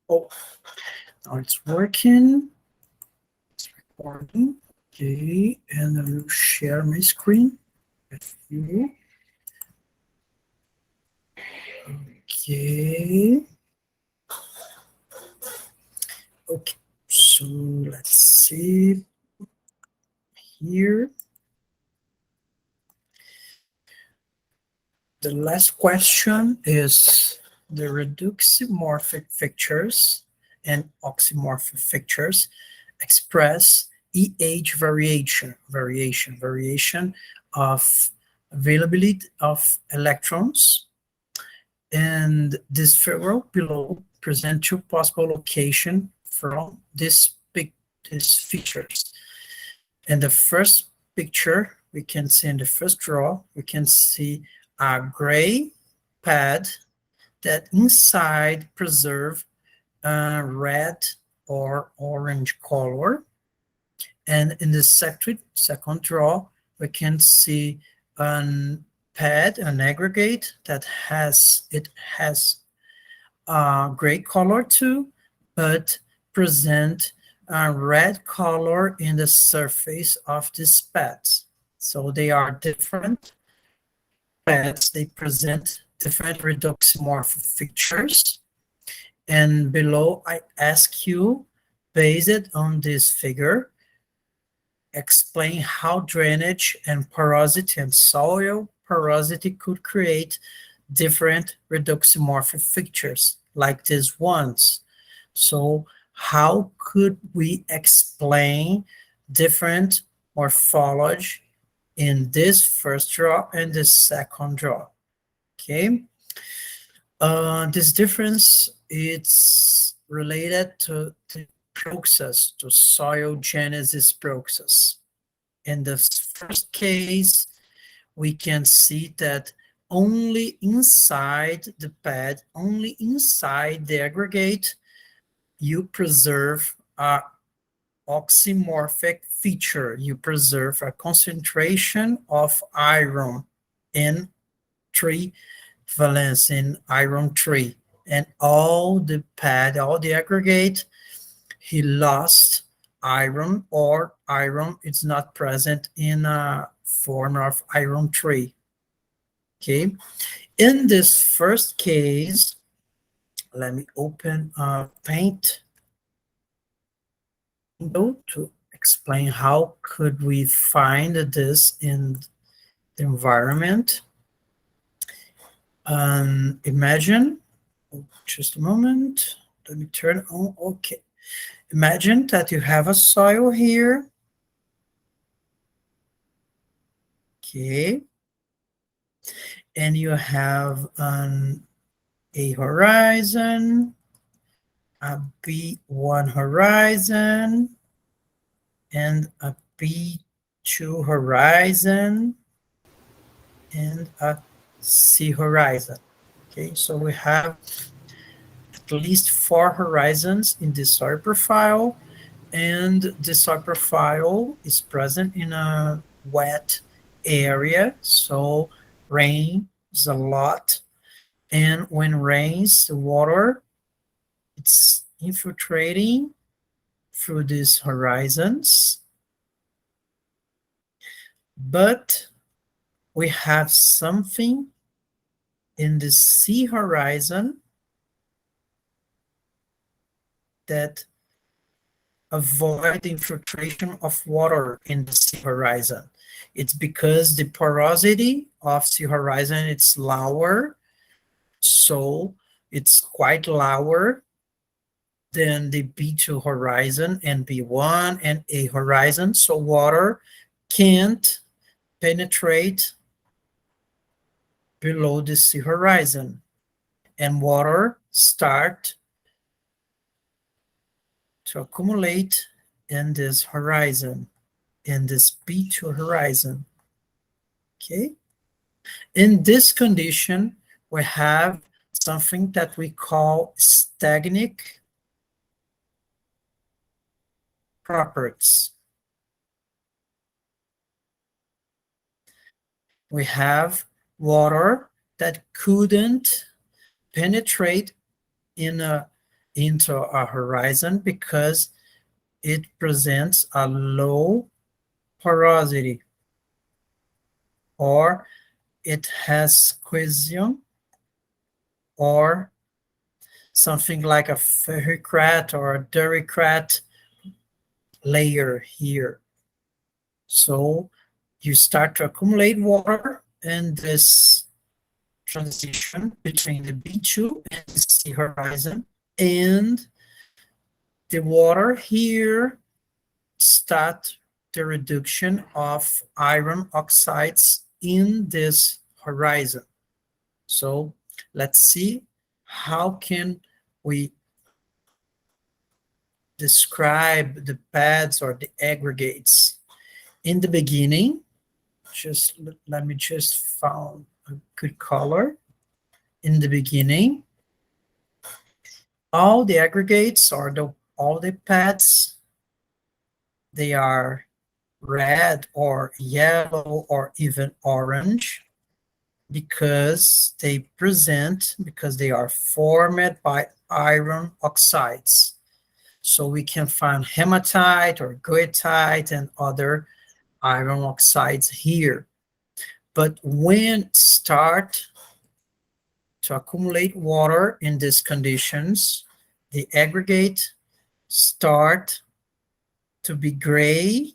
Oh, now it's working. It's recording. Okay, and I will share my screen with you. Okay. Okay, so let's see here. The last question is the reduximorphic features and oxymorphic features express EH variation of availability of electrons. And this figure below present two possible locations from these features. In the first picture, we can see in the first draw, we can see a gray pad that inside preserve a red or orange color. And in the second draw, we can see an pad, an aggregate that has a gray color too, but present a red color in the surface of these pads. So they are different pads. They present different reduximorphic features. And below, I ask you, based on this figure, explain how drainage and porosity and soil porosity could create different reduximorphic features like these ones. So how could we explain different morphology in this first draw and the second draw? Okay. This difference it's related to the process, to soil genesis process. In the first case, we can see that only inside the pad, only inside the aggregate, you preserve a oxymorphic feature. You preserve a concentration of iron in 3 valence, in iron 3. And all the pad, all the aggregate, he lost iron, or iron is not present in a form of iron 3. Okay, in this first case, let me open a paint window to explain how could we find this in the environment. Imagine, just a moment, let me turn on, okay. Imagine that you have a soil here. Okay. And you have a horizon, a B1 horizon, and a B2 horizon, and a C horizon. Okay, so we have at least 4 horizons in this soil profile, and the soil profile is present in a wet area, so rain is a lot, and when rains, the water, it's infiltrating through these horizons, but we have something in the C horizon that avoid the infiltration of water in the C horizon. It's because the porosity of C horizon it's lower, so it's quite lower than the B2 horizon and B1 and A horizon, so water can't penetrate below the C horizon, and water start to accumulate in this horizon, in this B2 horizon. Okay. In this condition, we have something that we call stagnic properties. We have water that couldn't penetrate in a into a horizon because it presents a low porosity, or it has cohesion, or something like a ferricrat or a duricrat layer here. So you start to accumulate water in this transition between the B2 and the C horizon, and the water here start the reduction of iron oxides in this horizon. So let's see how can we describe the pads or the aggregates. In the beginning, just let me just find a good color. In the beginning, all the aggregates or all the pads, they are red or yellow or even orange because they are formed by iron oxides. So we can find hematite or goethite and other iron oxides here. But when start to accumulate water in these conditions, the aggregate start to be gray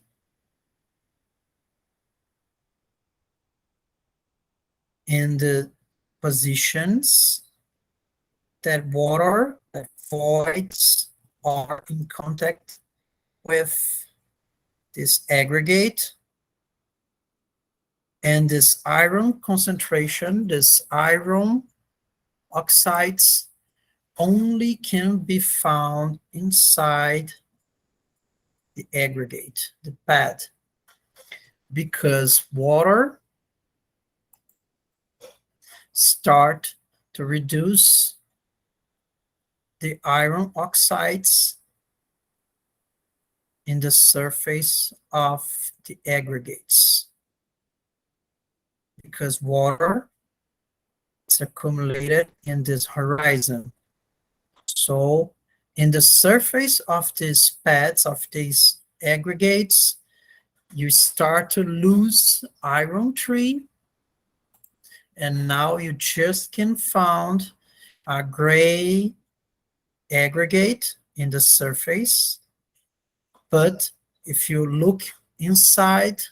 in the positions that water, that voids are in contact with this aggregate, and this iron concentration, this iron oxides only can be found inside the aggregate, the pad, because water start to reduce the iron oxides in the surface of the aggregates, because water is accumulated in this horizon. So in the surface of these pads, of these aggregates, you start to lose iron 3, and now you just can find a gray aggregate in the surface. But if you look inside,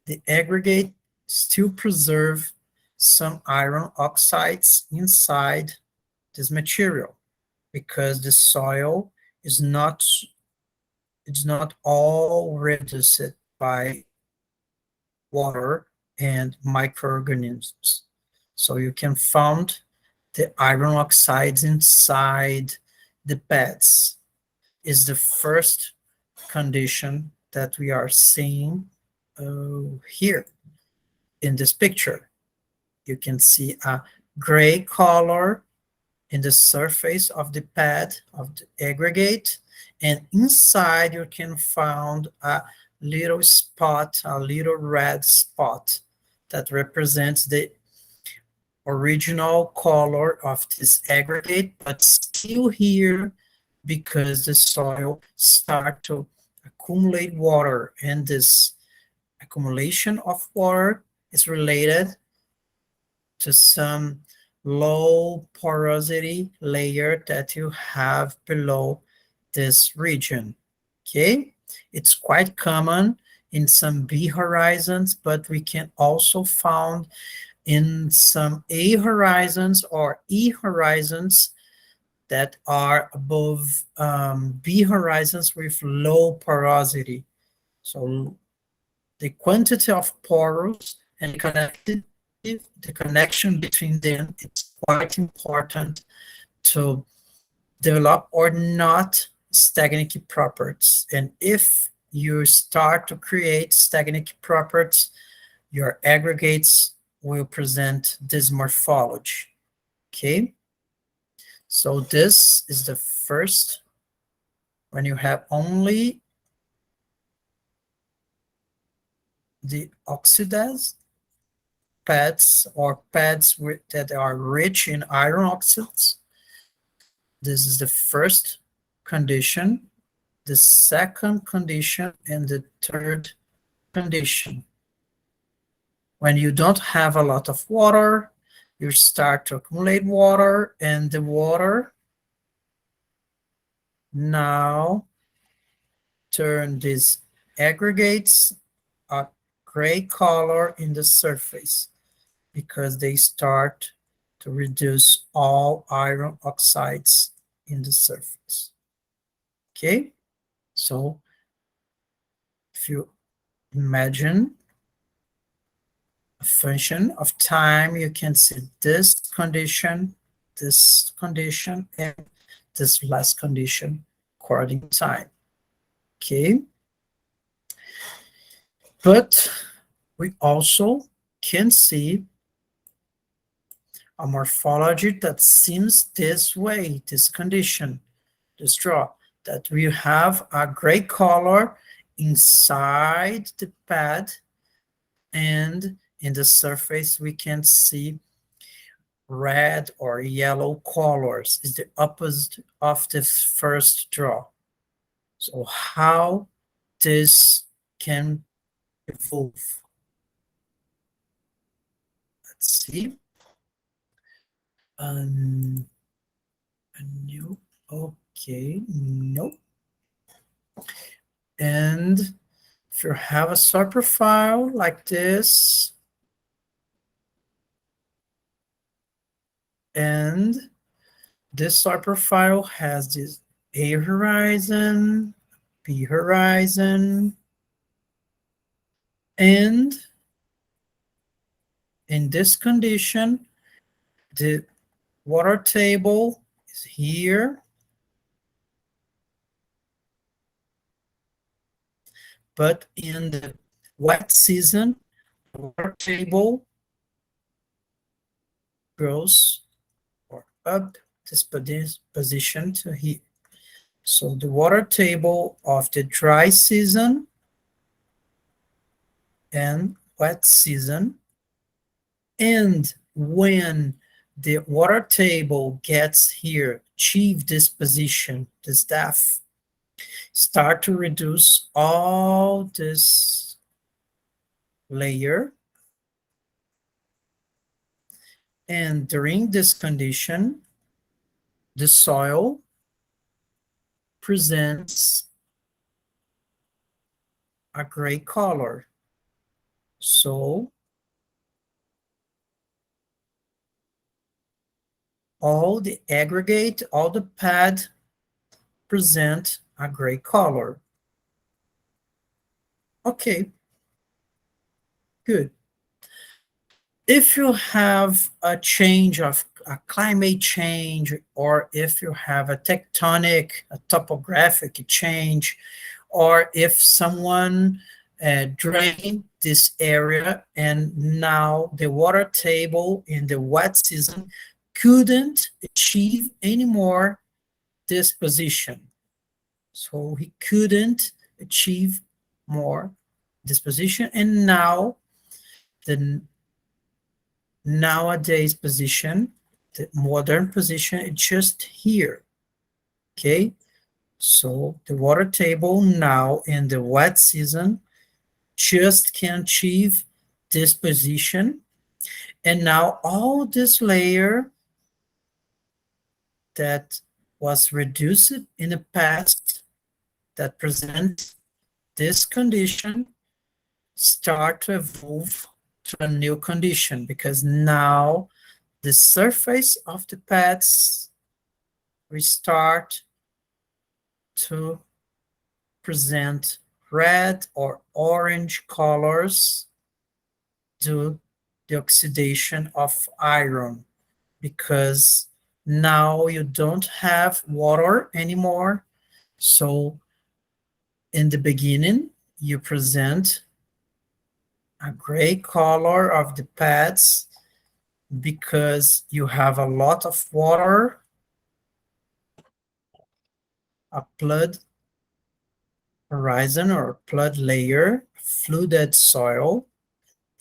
the aggregate still preserve some iron oxides inside this material, because the soil is not all reduced by water and microorganisms. So you can find the iron oxides inside the pads. Is the first condition that we are seeing here in this picture. You can see a gray color in the surface of the pad of the aggregate, and inside you can find a little spot, a little red spot that represents the original color of this aggregate, but still here because the soil start to accumulate water, and this accumulation of water is related to some low porosity layer that you have below this region. Okay, it's quite common in some B horizons, but we can also found in some A horizons or E horizons that are above B horizons with low porosity. So the quantity of pores and the connection between them is quite important to develop or not stagnant properties. And if you start to create stagnant properties, your aggregates will present this morphology. Okay, so this is the first, when you have only the oxidized pads or pads that are rich in iron oxides, This is the first condition, the second condition, and the third condition. When you don't have a lot of water, you start to accumulate water, and the water now turn these aggregates a gray color in the surface because they start to reduce all iron oxides in the surface. Okay, so if you imagine a function of time, you can see this condition, and this last condition according to time. Okay, but we also can see a morphology that seems this way, this condition, this draw, that we have a gray color inside the pad, and in the surface we can see red or yellow colors. Is the opposite of the first draw. So how this can evolve? Let's see. No. Okay, no. And if you have a soil profile like this, and this soil profile has this A horizon, B horizon, and in this condition, the water table is here, but in the wet season, the water table goes or up this position to here. So the water table of the dry season and wet season, and when the water table gets here, achieve this position, this depth, start to reduce all this layer, and during this condition, the soil presents a gray color. So all the aggregate, all the pad present a gray color. Okay, good. If you have a change of a climate change, or if you have a tectonic, a topographic change, or if someone drained this area and now the water table in the wet season couldn't achieve anymore this position. So he couldn't achieve more this position, and now the nowadays position, the modern position, is just here. Okay, so the water table now in the wet season just can achieve this position, and now all this layer that was reduced in the past that present this condition start to evolve to a new condition, because now the surface of the pads we start to present red or orange colors due to the oxidation of iron, because now you don't have water anymore. So in the beginning, you present a gray color of the pads because you have a lot of water, a flood horizon or flood layer, flooded soil,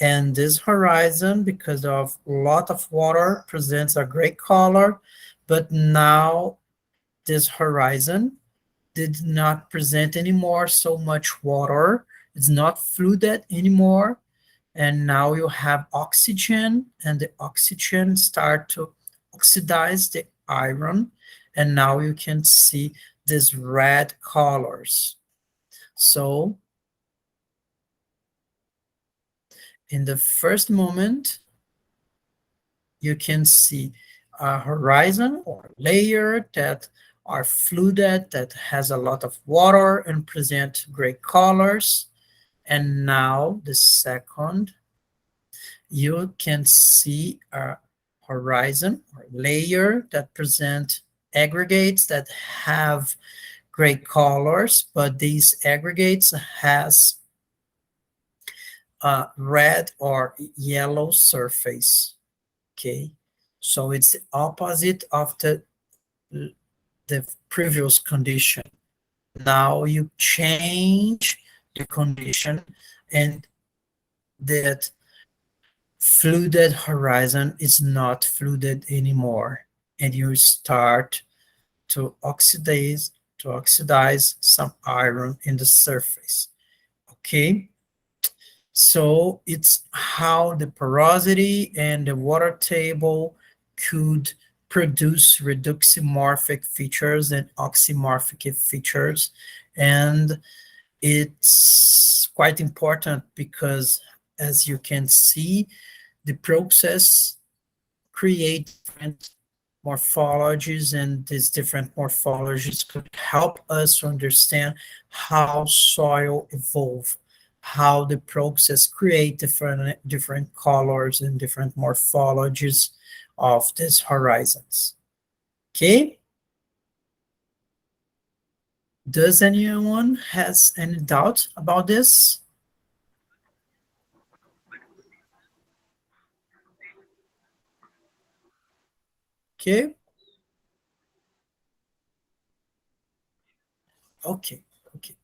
and this horizon, because of a lot of water, presents a gray color, but now this horizon did not present anymore so much water. It's not flooded anymore. And now you have oxygen, and the oxygen start to oxidize the iron. And now you can see these red colors. So in the first moment, you can see a horizon or layer that are flooded, that has a lot of water and present gray colors. And now the second, you can see a horizon or layer that present aggregates that have gray colors, but these aggregates has a red or yellow surface. Okay, so it's the opposite of the previous condition. Now you change the condition, and that flooded horizon is not flooded anymore, and you start to oxidize some iron in the surface. Okay, so it's how the porosity and the water table could produce reduximorphic features and oxymorphic features. And it's quite important because, as you can see, the process create different morphologies, and these different morphologies could help us to understand how soil evolve, how the process create different colors and different morphologies of these horizons. Okay, does anyone has any doubt about this? Okay, okay, okay.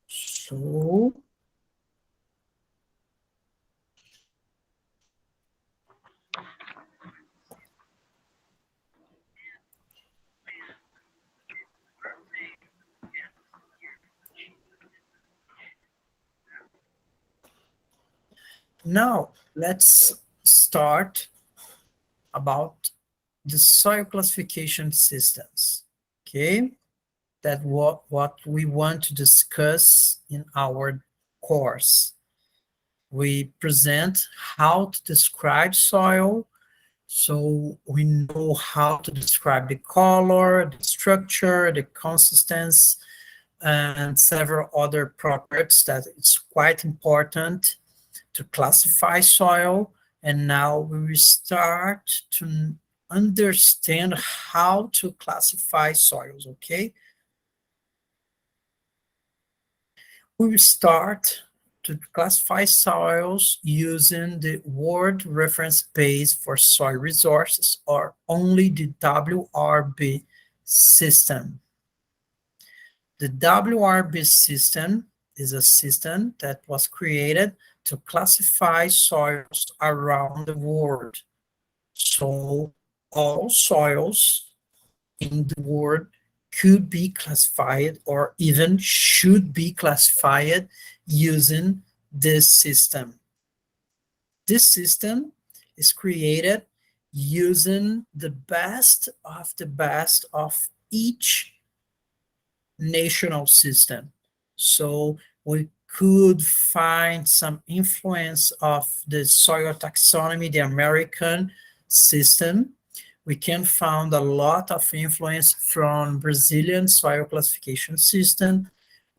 So now let's start about the soil classification systems. Okay, that what we want to discuss in our course. We present how to describe soil, so we know how to describe the color, the structure, the consistency, and several other properties that it's quite important to classify soil. And now we will start to understand how to classify soils, okay? We will start to classify soils using the World Reference Base for Soil Resources, or only the WRB system. The WRB system is a system that was created to classify soils around the world. So all soils in the world could be classified, or even should be classified, using this system. This system is created using the best of each national system. So we could find some influence of the soil taxonomy, the American system. We can find a lot of influence from Brazilian soil classification system.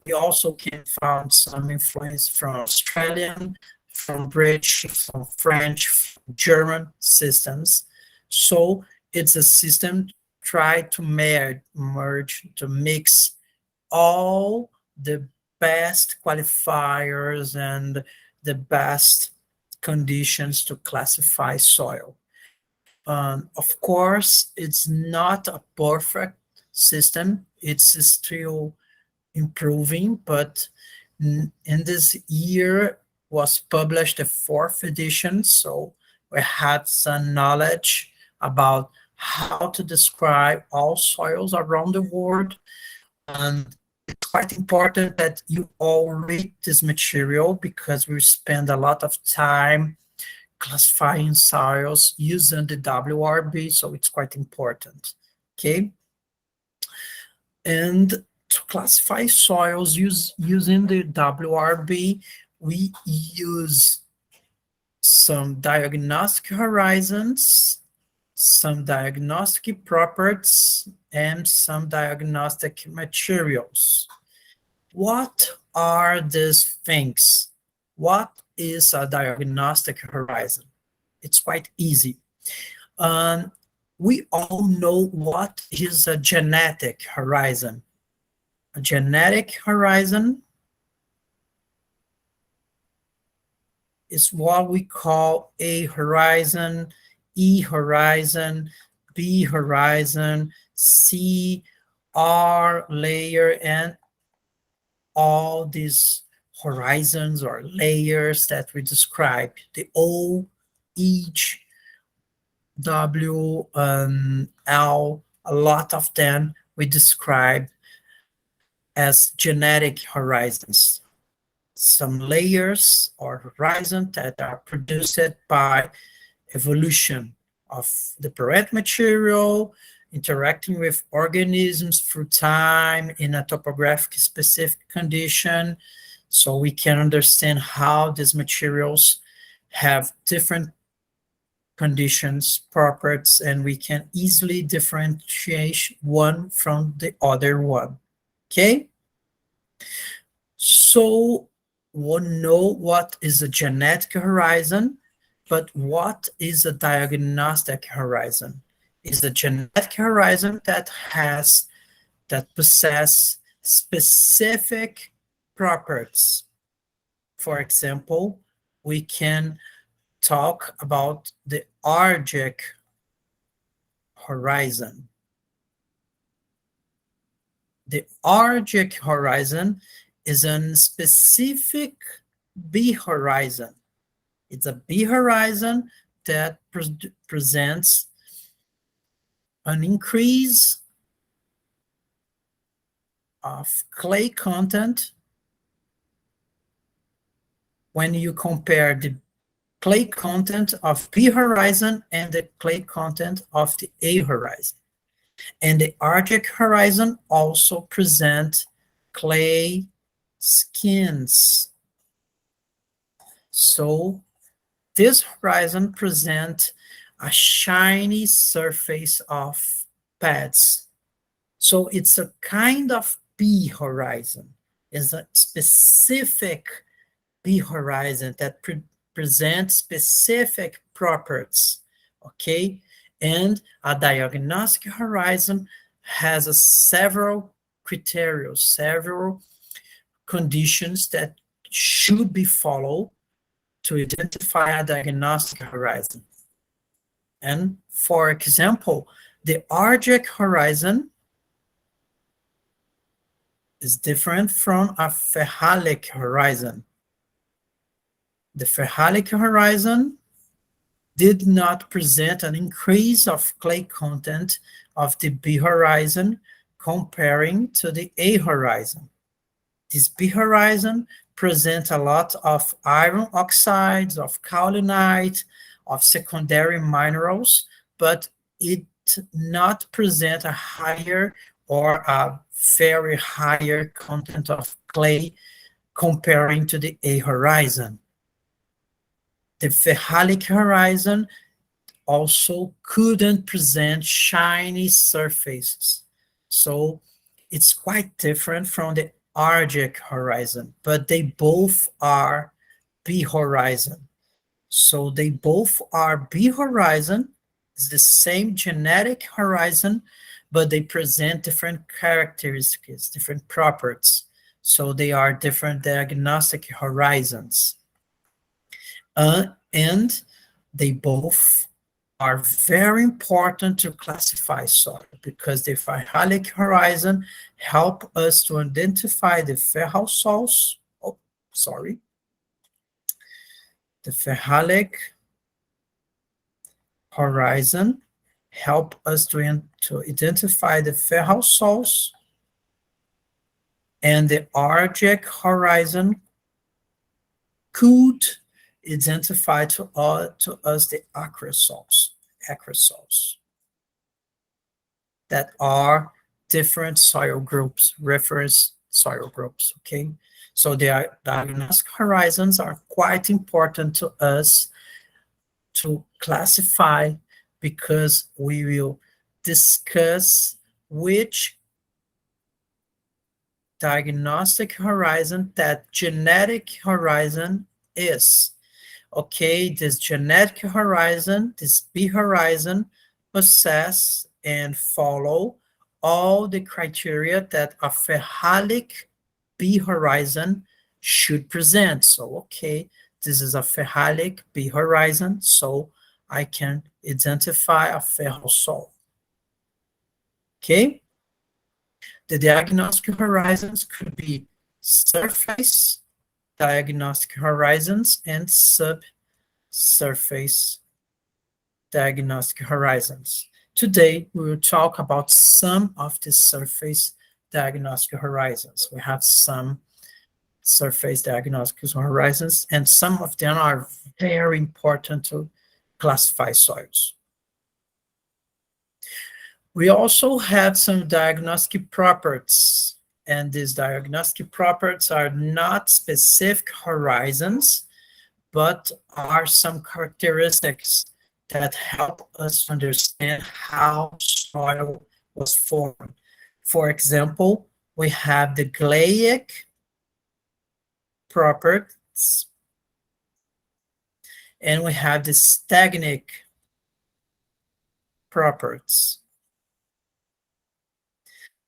We also can find some influence from Australian, from British, from French, from German systems. So it's a system try to merge, to mix all the best qualifiers and the best conditions to classify soil. Of course, it's not a perfect system. It's still improving, but in this year was published the fourth edition. So we had some knowledge about how to describe all soils around the world. And it's quite important that you all read this material because we spend a lot of time classifying soils using the WRB, so it's quite important. Okay. And to classify soils using the WRB, we use some diagnostic horizons, some diagnostic properties, and some diagnostic materials. What are these things? What is a diagnostic horizon? It's quite easy. We all know what is a genetic horizon. A genetic horizon is what we call A horizon, E horizon, B horizon, C, R layer, and all these horizons or layers that we describe. The O, H, W, L, a lot of them we describe as genetic horizons. Some layers or horizons that are produced by evolution of the parent material, interacting with organisms through time in a topographic specific condition, so we can understand how these materials have different conditions, properties, and we can easily differentiate one from the other one. Okay? So we know what is a genetic horizon, but what is a diagnostic horizon? Is a genetic horizon that possess specific properties. For example, we can talk about the Arctic horizon. The Arctic horizon is a specific B horizon. It's a B horizon that presents an increase of clay content when you compare the clay content of B horizon and the clay content of the A horizon. And the Arctic horizon also present clay skins. So this horizon presents a shiny surface of pads. So it's a kind of B horizon. It's a specific B horizon that presents specific properties, okay? And a diagnostic horizon has several criteria, several conditions that should be followed to identify a diagnostic horizon. And for example, the Arctic horizon is different from a Ferhalic horizon. The Ferhalic horizon did not present an increase of clay content of the B horizon comparing to the A horizon. This B horizon presents a lot of iron oxides, of kaolinite, of secondary minerals, but it not present a higher or a very higher content of clay comparing to the A horizon. The Ferhalic horizon also couldn't present shiny surfaces. So it's quite different from the Arctic horizon, but they both are B horizon. So they both are B horizon, it's the same genetic horizon, but they present different characteristics, different properties. So they are different diagnostic horizons. And they both are very important to classify soil because the Ferhalic horizon help us to identify the Ferhal soils. The Ferhalic horizon help us to identify the feral soils, and the Argec horizon could identify to us the acrosols that are different soil groups, reference soil groups, okay? So the diagnostic horizons are quite important to us to classify, because we will discuss which diagnostic horizon that genetic horizon is. Okay, this genetic horizon, this B horizon, possess and follow all the criteria that a ferhalic B horizon should present. So, okay, this is a ferhalic B horizon, so I can identify a ferrosol. Okay, the diagnostic horizons could be surface diagnostic horizons and subsurface diagnostic horizons. Today, we will talk about some of the surface diagnostic horizons. We have some surface diagnostic horizons, and some of them are very important to classify soils. We also have some diagnostic properties, and these diagnostic properties are not specific horizons, but are some characteristics that help us understand how soil was formed. For example, we have the gleic properties, and we have the stagnic properties.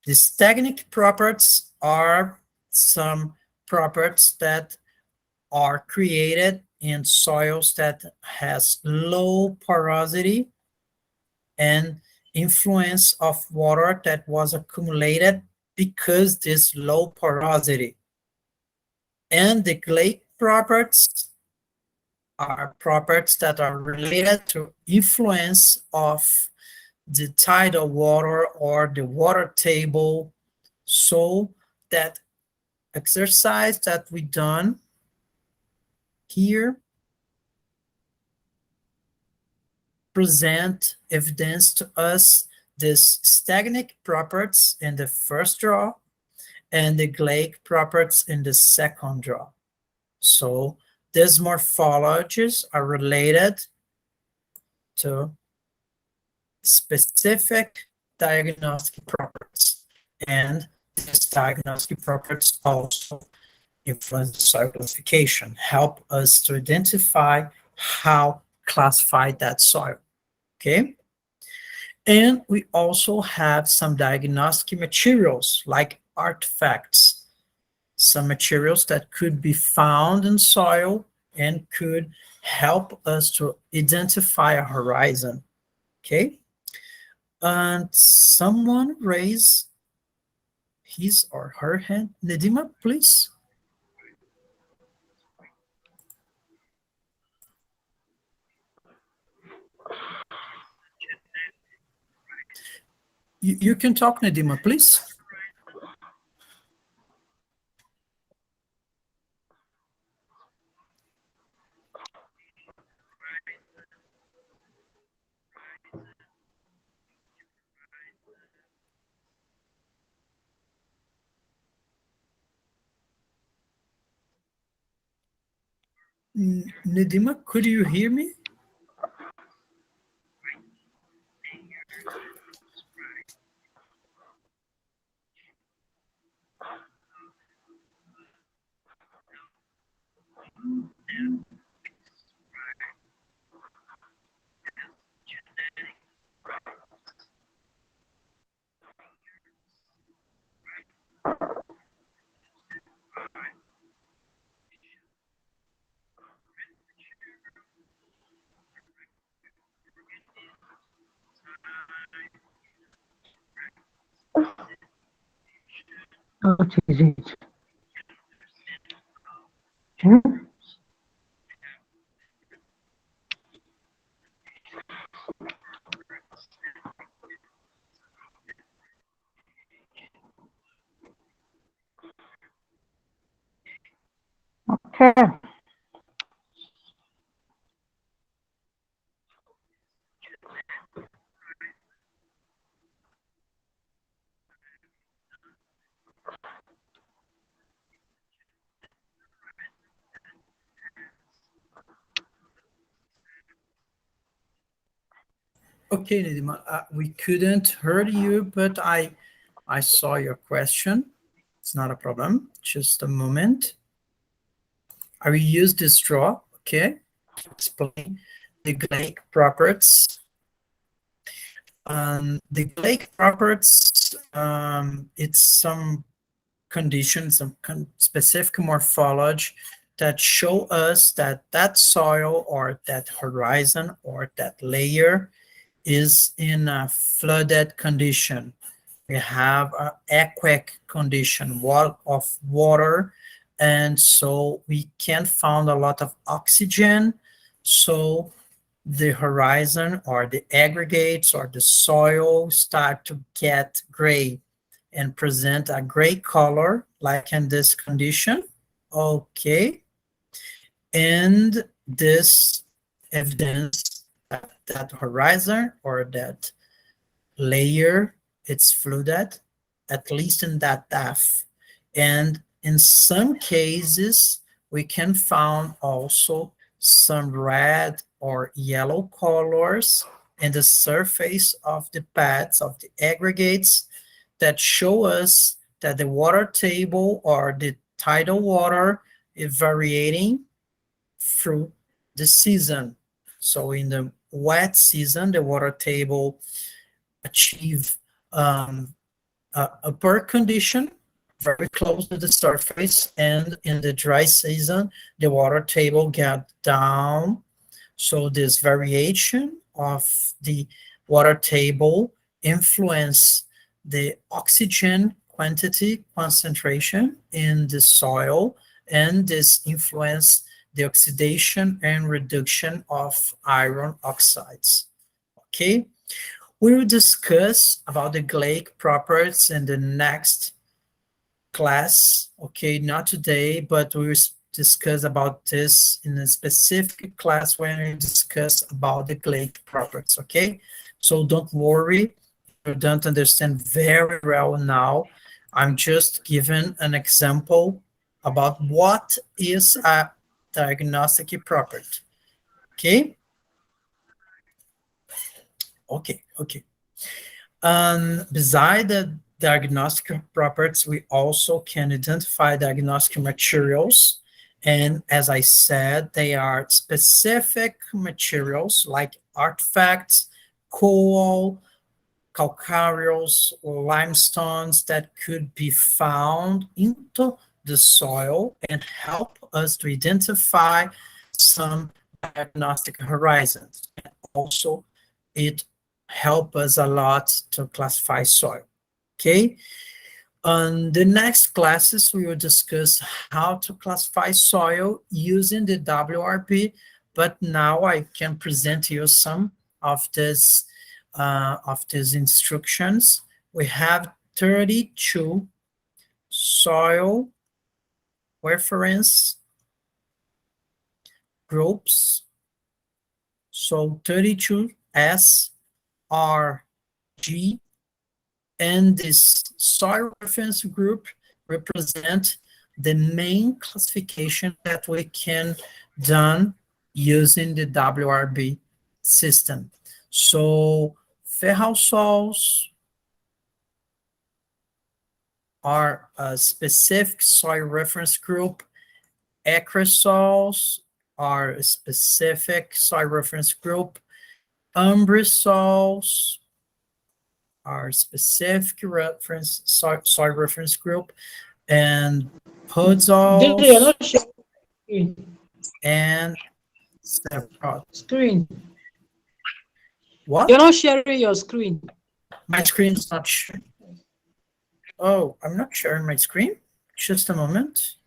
The stagnic properties are some properties that are created in soils that has low porosity and influence of water that was accumulated because this low porosity. And the gleic properties are properties that are related to influence of the tidal water or the water table, so that exercise that we done here present evidence to us this stagnic properties in the first draw and the gleic properties in the second draw. So these morphologies are related to specific diagnostic properties, and these diagnostic properties also influence soil classification, help us to identify how classify that soil, okay? And we also have some diagnostic materials like artifacts, some materials that could be found in soil and could help us to identify a horizon, okay? And someone raise his or her hand. Nedima, please. You can talk, Nedima, please. Nedima, could you hear me? Ok, gente. Hum? Okay, Nidima, we couldn't hear you, but I saw your question. It's not a problem. Just a moment. I will use this draw, okay, to explain the Gleick properties. The Gleick properties, it's some conditions, some specific morphology that show us that that soil or that horizon or that layer is in a flooded condition. We have an aqueous condition, wall of water, and so we can find a lot of oxygen. So the horizon or the aggregates or the soil start to get gray and present a gray color, like in this condition. Okay. And this evidence that that horizon or that layer, it's flooded, at least in that depth. And in some cases, we can find also some red or yellow colors in the surface of the beds of the aggregates that show us that the water table or the tidal water is varying through the season. So in the wet season, the water table achieve a upper condition very close to the surface, and in the dry season the water table get down. So this variation of the water table influence the oxygen quantity concentration in the soil, and this influence the oxidation and reduction of iron oxides. Okay, we will discuss about the Gleick properties in the next class. Okay, not today, but we will discuss about this in a specific class when we discuss about the Gleick properties. Okay, so don't worry, you don't understand very well now. I'm just giving an example about what is a diagnostic property. Okay, okay. Beside the diagnostic properties, we also can identify diagnostic materials. And as I said, they are specific materials like artifacts, coal, calcareous, limestones that could be found into the soil and help us to identify some diagnostic horizons. And also, it help us a lot to classify soil. Okay. On the next classes, we will discuss how to classify soil using the WRP, but now I can present you some of these instructions. We have 32 soil reference groups. So 32 S, R, G, and this soil reference group represent the main classification that we can done using the WRB system. So feral soils are a specific soil reference group. Acrosols are a specific soil reference group. Umbrisols are specific reference soil reference group, and podzol and several. Screen. What? You're not sharing your screen. My screen is not sharing. Oh, I'm not sharing my screen. Just a moment.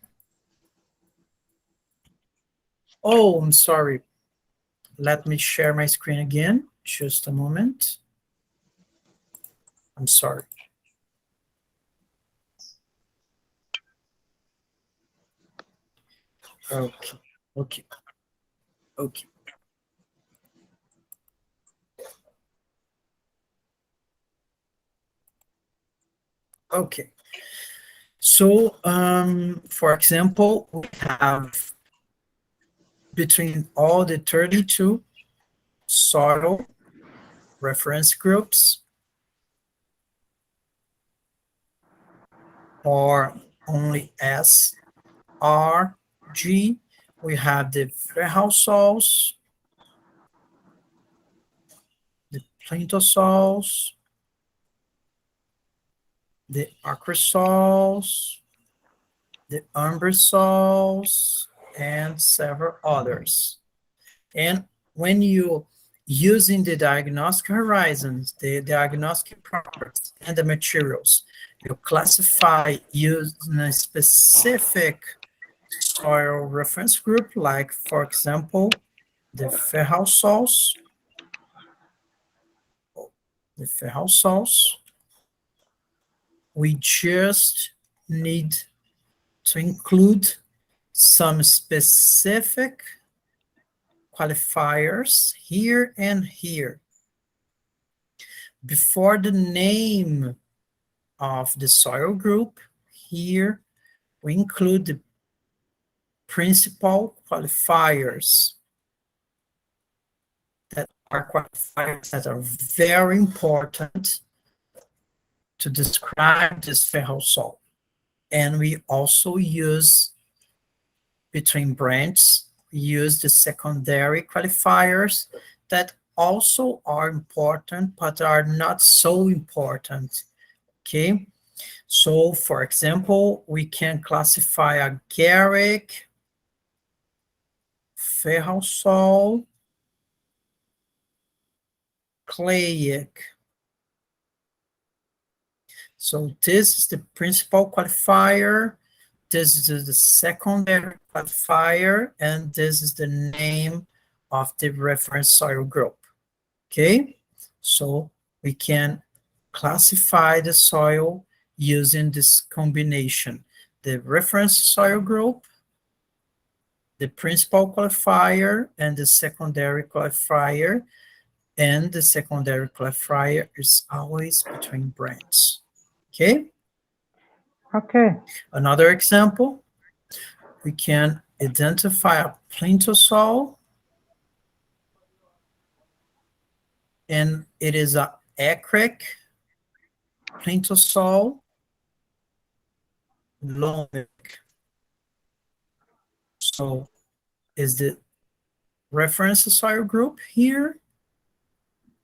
Oh, I'm sorry. Let me share my screen again. Just a moment. I'm sorry. Okay, okay, okay. Okay. So, for example, we have between all the 32 soil reference groups, or only S, R, G, we have the Verhausols, the Plantosols, the Acrosols, the Umbrisols, and several others. And when you using the diagnostic horizons, the diagnostic properties, and the materials, you classify using a specific soil reference group, like, for example, the Verhausols, we just need to include some specific qualifiers here and here. Before the name of the soil group, here we include the principal qualifiers that are qualifiers that are very important to describe this ferrosol. And we also use, between branches, we use the secondary qualifiers that also are important, but are not so important, okay? So, for example, we can classify agaric, ferrosol, clayic. So this is the principal qualifier, this is the secondary qualifier, and this is the name of the reference soil group, okay? So we can classify the soil using this combination, the reference soil group, the principal qualifier, and the secondary qualifier, and the secondary qualifier is always between branches, okay? Okay. Another example, we can identify a plintosol, and it is a eccric plintosol loamic. So is the reference soil group here.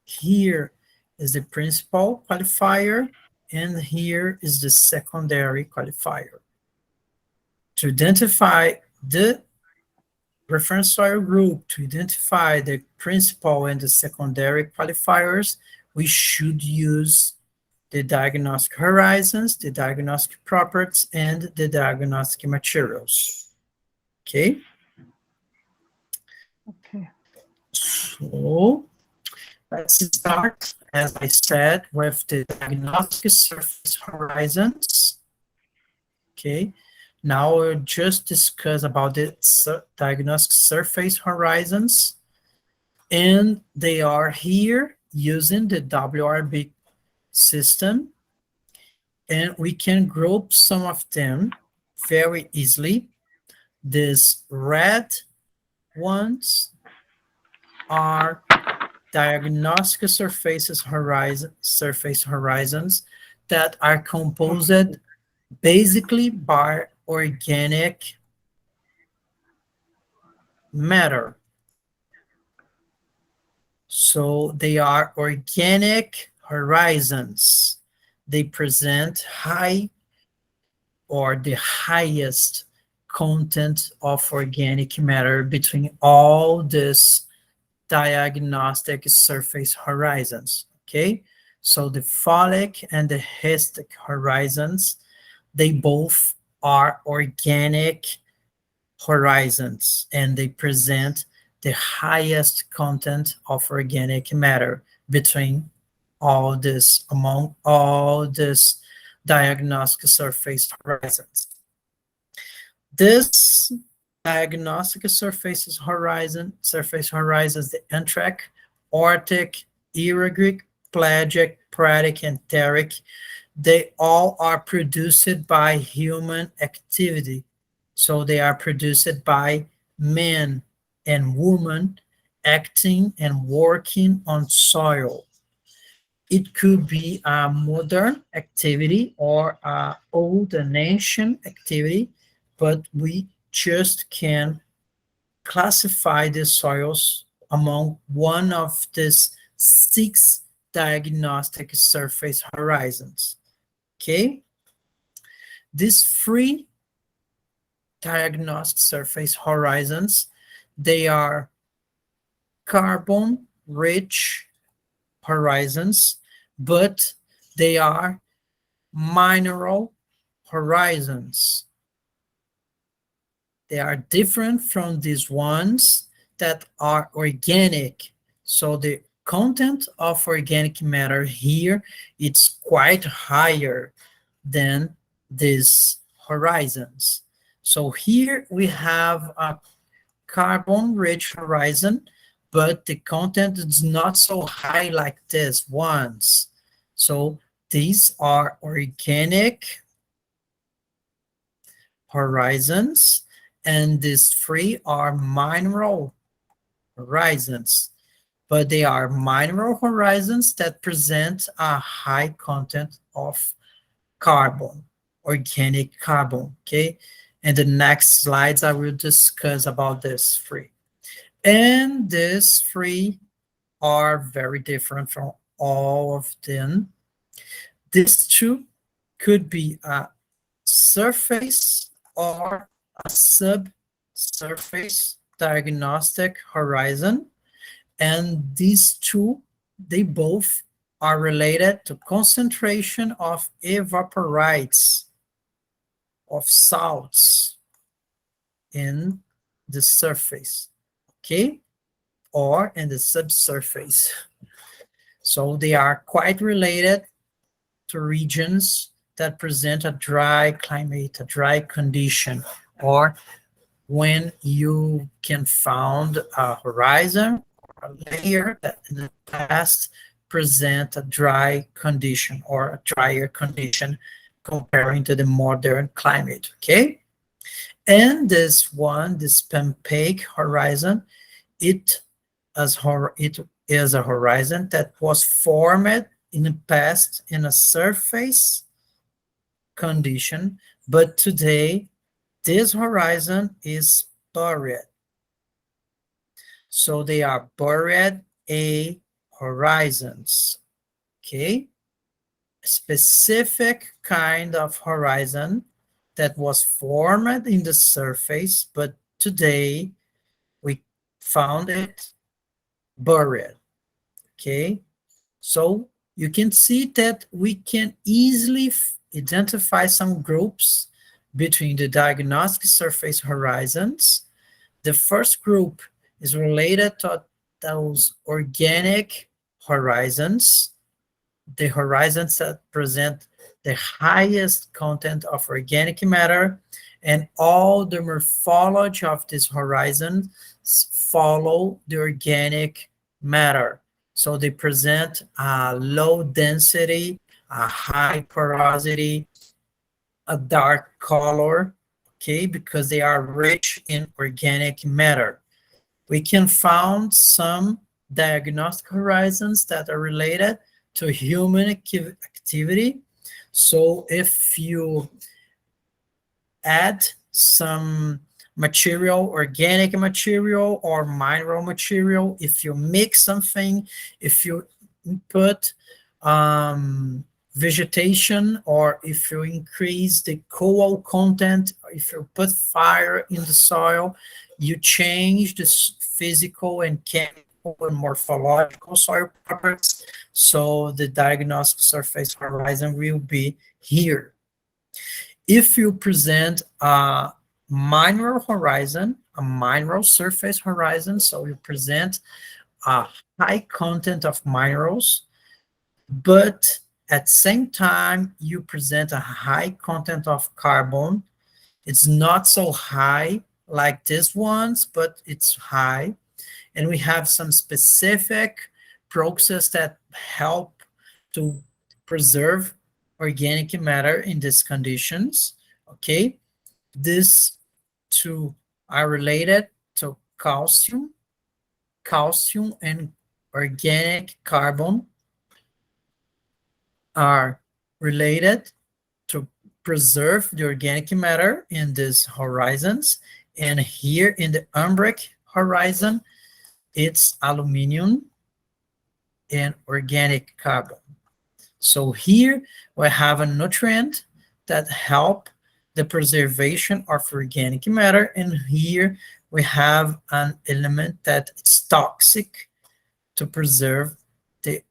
Here is the principal qualifier, and here is the secondary qualifier. To identify the reference soil group, to identify the principal and the secondary qualifiers, we should use the diagnostic horizons, the diagnostic properties, and the diagnostic materials. Okay? Okay. So let's start, as I said, with the diagnostic surface horizons. Okay, now we'll just discuss about the diagnostic surface horizons, and they are here using the WRB system, and we can group some of them very easily. These red ones are diagnostic surface horizons that are composed basically by organic matter. So they are organic horizons. They present high or the highest content of organic matter between all these diagnostic surface horizons, okay? So the folic and the histic horizons, they both are organic horizons, and they present the highest content of organic matter between all this, among all this diagnostic surface horizons. This diagnostic surface horizons, the anthrac, Arctic, Urigic, pelagic, pratic, and teric, they all are produced by human activity. So they are produced by men and women acting and working on soil. It could be a modern activity or a old and ancient activity, but we just can classify the soils among one of these six diagnostic surface horizons. Okay, these three diagnostic surface horizons, they are carbon rich horizons, but they are mineral horizons. They are different from these ones that are organic. So the content of organic matter here, it's quite higher than these horizons. So here we have a carbon-rich horizon, but the content is not so high like this ones. So these are organic horizons, and these three are mineral horizons. But they are mineral horizons that present a high content of carbon, organic carbon, okay? And the next slides, I will discuss about this three. And these three are very different from all of them. These two could be a surface or a subsurface diagnostic horizon. And these two, they both are related to concentration of evaporites, of salts in the surface, okay? Or in the subsurface. So they are quite related to regions that present a dry climate, a dry condition, or when you can found a horizon, a layer that in the past present a dry condition or a drier condition comparing to the modern climate, okay? And this one, this Pempeic horizon, it it is a horizon that was formed in the past in a surface condition, but today this horizon is buried. So they are buried A horizons, okay? A specific kind of horizon that was formed in the surface, but today we found it buried, okay? So you can see that we can easily identify some groups between the diagnostic surface horizons. The first group is related to those organic horizons, the horizons that present the highest content of organic matter, and all the morphology of this horizon follow the organic matter. So they present a low density, a high porosity, a dark color, okay, because they are rich in organic matter. We can find some diagnostic horizons that are related to human activity. So if you add some material, organic material or mineral material, if you mix something, if you put vegetation, or if you increase the coal content, if you put fire in the soil, you change the physical and chemical and morphological soil properties. So the diagnostic surface horizon will be here. If you present a mineral horizon, a mineral surface horizon, so you present a high content of minerals, but at the same time you present a high content of carbon, it's not so high like these ones, but it's high. And we have some specific processes that help to preserve organic matter in these conditions. Okay, these two are related to calcium and organic carbon are related to preserve the organic matter in these horizons. And here in the umbric horizon, it's aluminum and organic carbon. So here we have a nutrient that help the preservation of organic matter, and here we have an element that is toxic to preserve the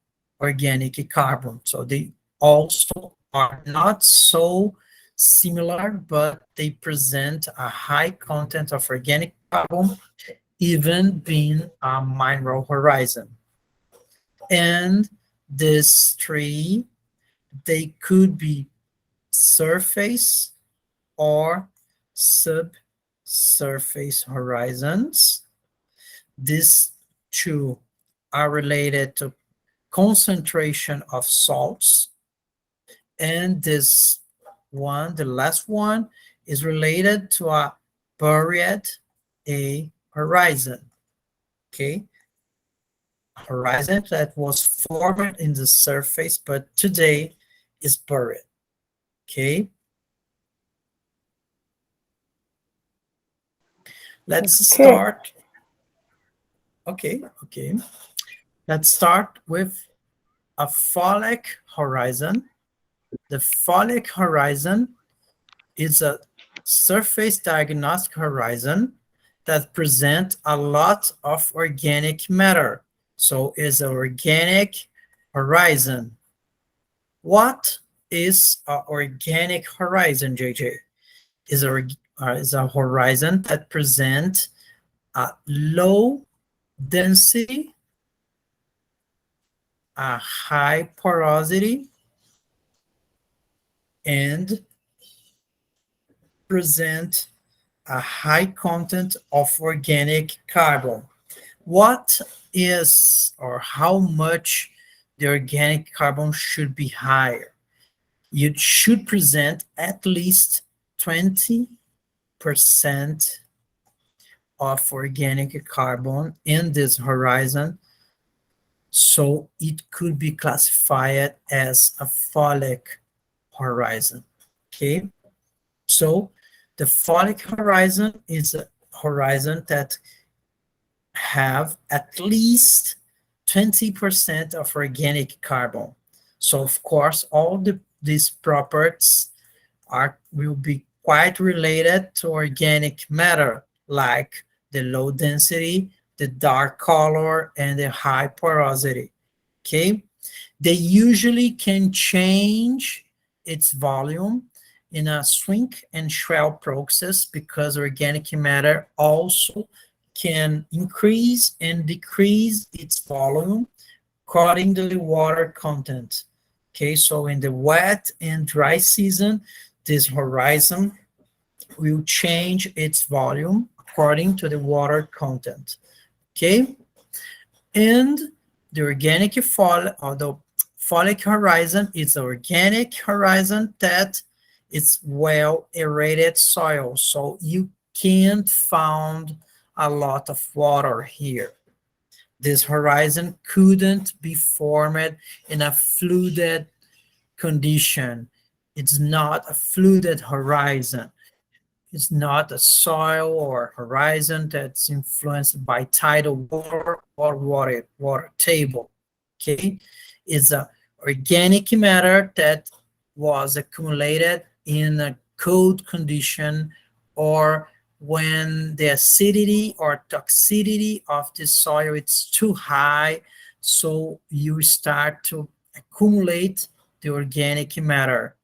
organic carbon. So they also are not so similar, but they present a high content of organic carbon, even being a mineral horizon. And these three, they could be surface or subsurface horizons. These two are related to concentration of salts, and this one, the last one, is related to a buried a horizon. Okay, horizon that was formed in the surface, but today is buried. Okay, let's start. Okay, let's start with a folic horizon. The folic horizon is a surface diagnostic horizon that presents a lot of organic matter. So it's an organic horizon. What is an organic horizon, JJ? Is a horizon that presents a low density, a high porosity, and present a high content of organic carbon. What is or how much the organic carbon should be higher? You should present at least 20% of organic carbon in this horizon, so it could be classified as a folic horizon. Okay, so the folic horizon is a horizon that have at least 20% of organic carbon. So of course, all these properties will be quite related to organic matter, like the low density, the dark color, and the high porosity. Okay, they usually can change its volume in a shrink and shrill process, because organic matter also can increase and decrease its volume according to the water content. Okay, so in the wet and dry season, this horizon will change its volume according to the water content. Okay, and the organic or the folic horizon is the organic horizon that is well aerated soil, so you can't find a lot of water here. This horizon couldn't be formed in a flooded condition. It's not a flooded horizon. It's not a soil or horizon that's influenced by tidal water or water table. Okay, it's a organic matter that was accumulated in a cold condition, or when the acidity or toxicity of the soil is too high, so you start to accumulate the organic matter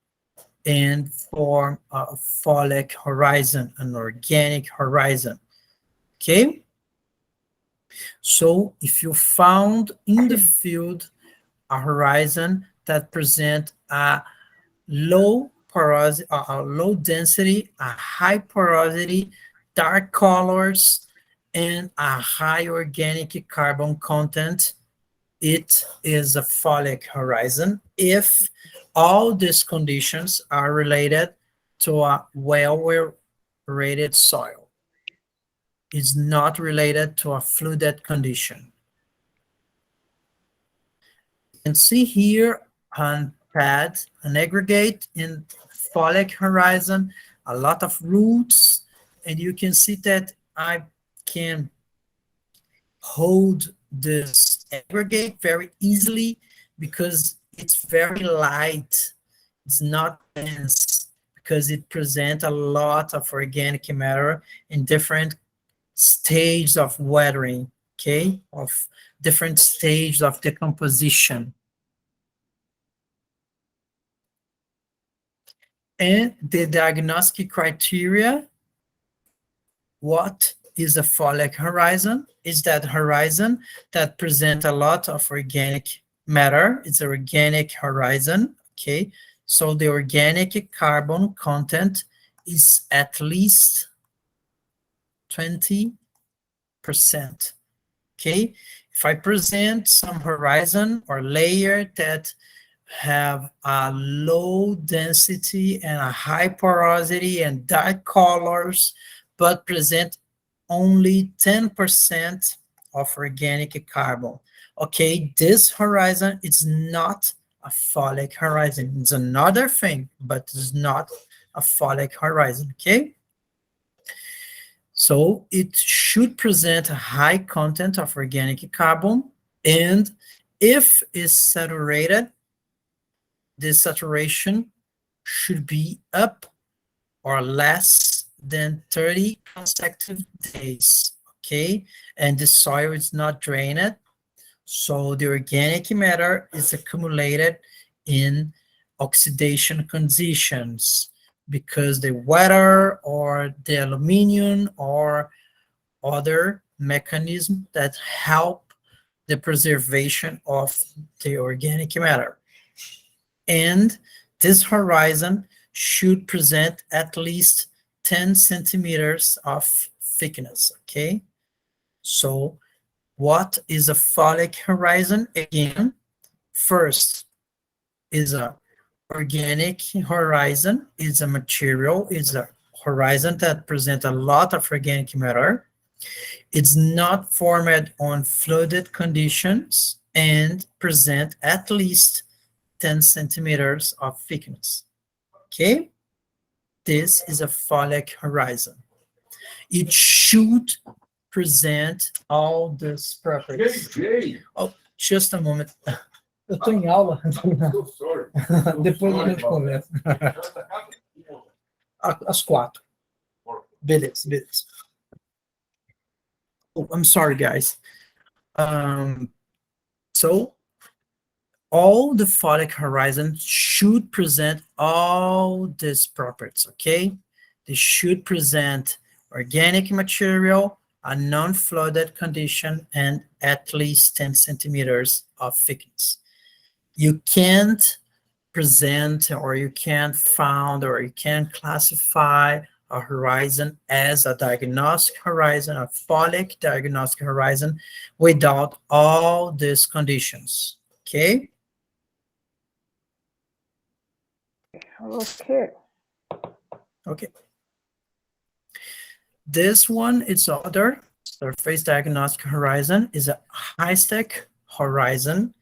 and form a folic horizon, an organic horizon. Okay, so if you found in the field a horizon that present a low porosity, a low density, a high porosity, dark colors, and a high organic carbon content, it is a folic horizon if all these conditions are related to a well-rated soil. It's not related to a flooded condition. You can see here on pad an aggregate in folic horizon, a lot of roots, and you can see that I can hold this aggregate very easily because it's very light. It's not dense because it presents a lot of organic matter in different stages of weathering, okay, of different stages of decomposition. And the diagnostic criteria, what is a folic horizon? Is that horizon that presents a lot of organic matter. It's an organic horizon, okay? So the organic carbon content is at least 20%, okay? If I present some horizon or layer that have a low density and a high porosity and dark colors, but present only 10% of organic carbon. Okay, this horizon is not a folic horizon. It's another thing, but it's not a folic horizon, okay? So it should present a high content of organic carbon, and if it's saturated, this saturation should be up or less than 30 consecutive days, okay? And the soil is not drained, so the organic matter is accumulated in oxidation conditions because the water or the aluminum or other mechanism that help the preservation of the organic matter. And this horizon should present at least 10 centimeters of thickness, okay? So what is a folic horizon? Again, first is a organic horizon, is a material, is a horizon that presents a lot of organic matter. It's not formed on flooded conditions and present at least 10 centimeters of thickness, okay? This is a folic horizon. It should present all these properties. Oh, just a moment. Eu tô em aula. Depois a gente conversa. Às 4. Beleza, beleza. Oh, I'm sorry, guys. So all the folic horizon should present all these properties, okay? They should present organic material, a non-flooded condition, and at least 10 centimeters of thickness. You can't present or you can't found or you can't classify a horizon as a diagnostic horizon, a folic diagnostic horizon, without all these conditions, okay? Okay. Okay. This one is other surface diagnostic horizon is a high-stack horizon,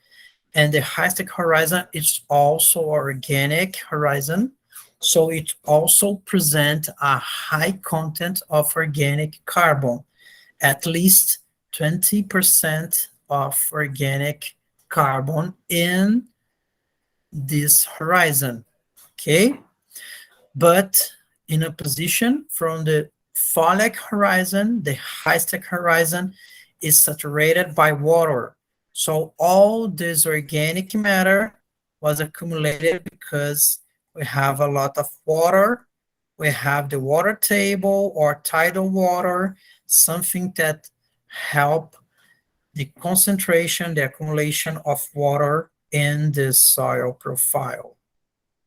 and the high-stack horizon is also organic horizon, so it also presents a high content of organic carbon, at least 20% of organic carbon in this horizon, okay? But in opposition from the folic horizon, the high-stack horizon is saturated by water. So all this organic matter was accumulated because we have a lot of water. We have the water table or tidal water, something that help the concentration, the accumulation of water in the soil profile,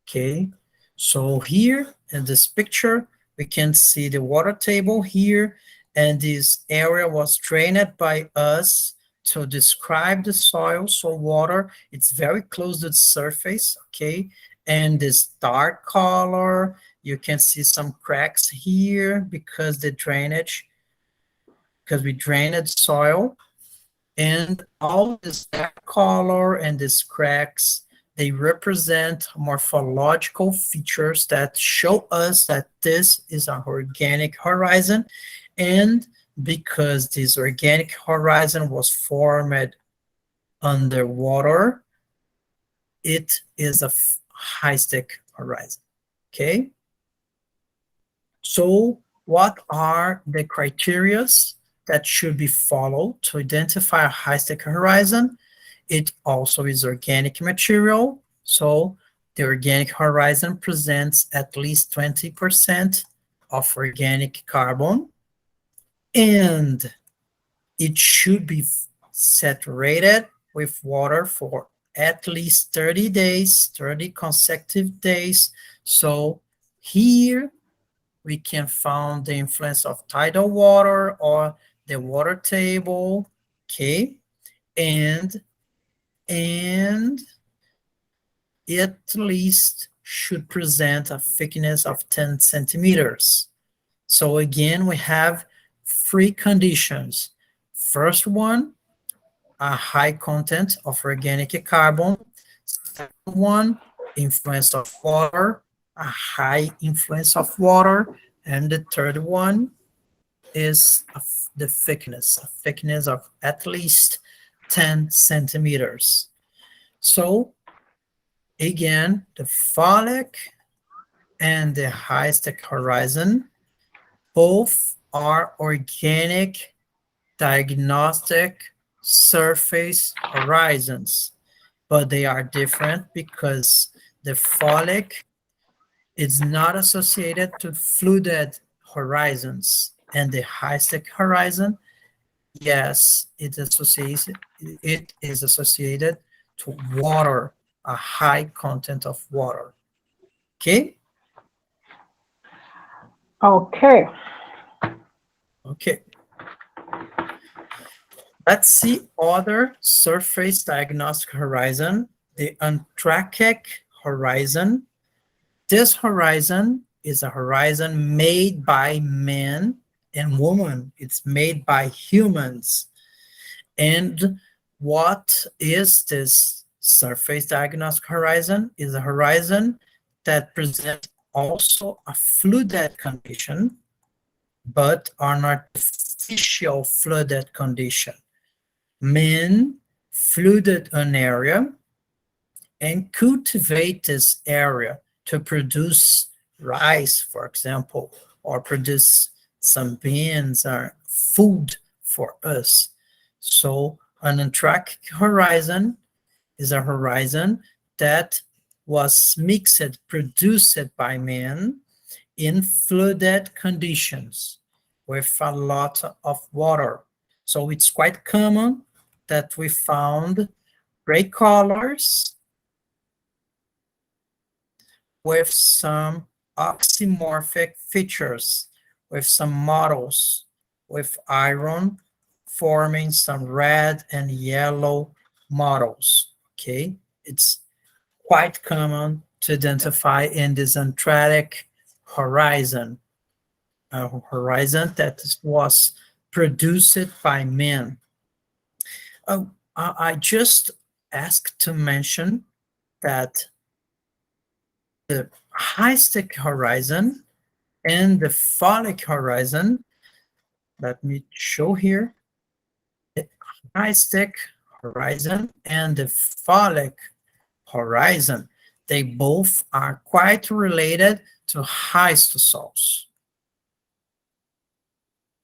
okay? So here in this picture, we can see the water table here, and this area was drained by us to describe the soil. So water, it's very close to the surface, okay? And this dark color, you can see some cracks here because the drainage, because we drained soil. And all this dark color and these cracks, they represent morphological features that show us that this is an organic horizon. And because this organic horizon was formed underwater, it is a high-stick horizon, okay? So what are the criteria that should be followed to identify a high-stick horizon? It also is organic material. So the organic horizon presents at least 20% of organic carbon, and it should be saturated with water for at least 30 days, 30 consecutive days. So here we can find the influence of tidal water or the water table, okay? And it at least should present a thickness of 10 centimeters. So again, we have three conditions. First one, a high content of organic carbon. Second one, influence of water, a high influence of water. And the third one is the thickness, a thickness of at least 10 centimeters. So again, the folic and the high-stick horizon both are organic diagnostic surface horizons, but they are different because the folic is not associated to fluted horizons, and the high-stick horizon, yes, it is associated to water, a high content of water. Okay? Okay. Okay. Let's see other surface diagnostic horizon, the anthracic horizon. This horizon is a horizon made by men and women. It's made by humans. And what is this surface diagnostic horizon? Is a horizon that presents also a flooded condition, but an artificial flooded condition. Men flooded an area and cultivate this area to produce rice, for example, or produce some beans or food for us. So an anthracic horizon is a horizon that was mixed, produced by man in flooded conditions with a lot of water. So it's quite common that we found gray colors with some oxymorphic features, with some models with iron forming some red and yellow models, okay? It's quite common to identify in this anthracic horizon, a horizon that was produced by men. I just asked to mention that the high-stick horizon and the folic horizon, let me show here, the high-stick horizon and the folic horizon, they both are quite related to histosols.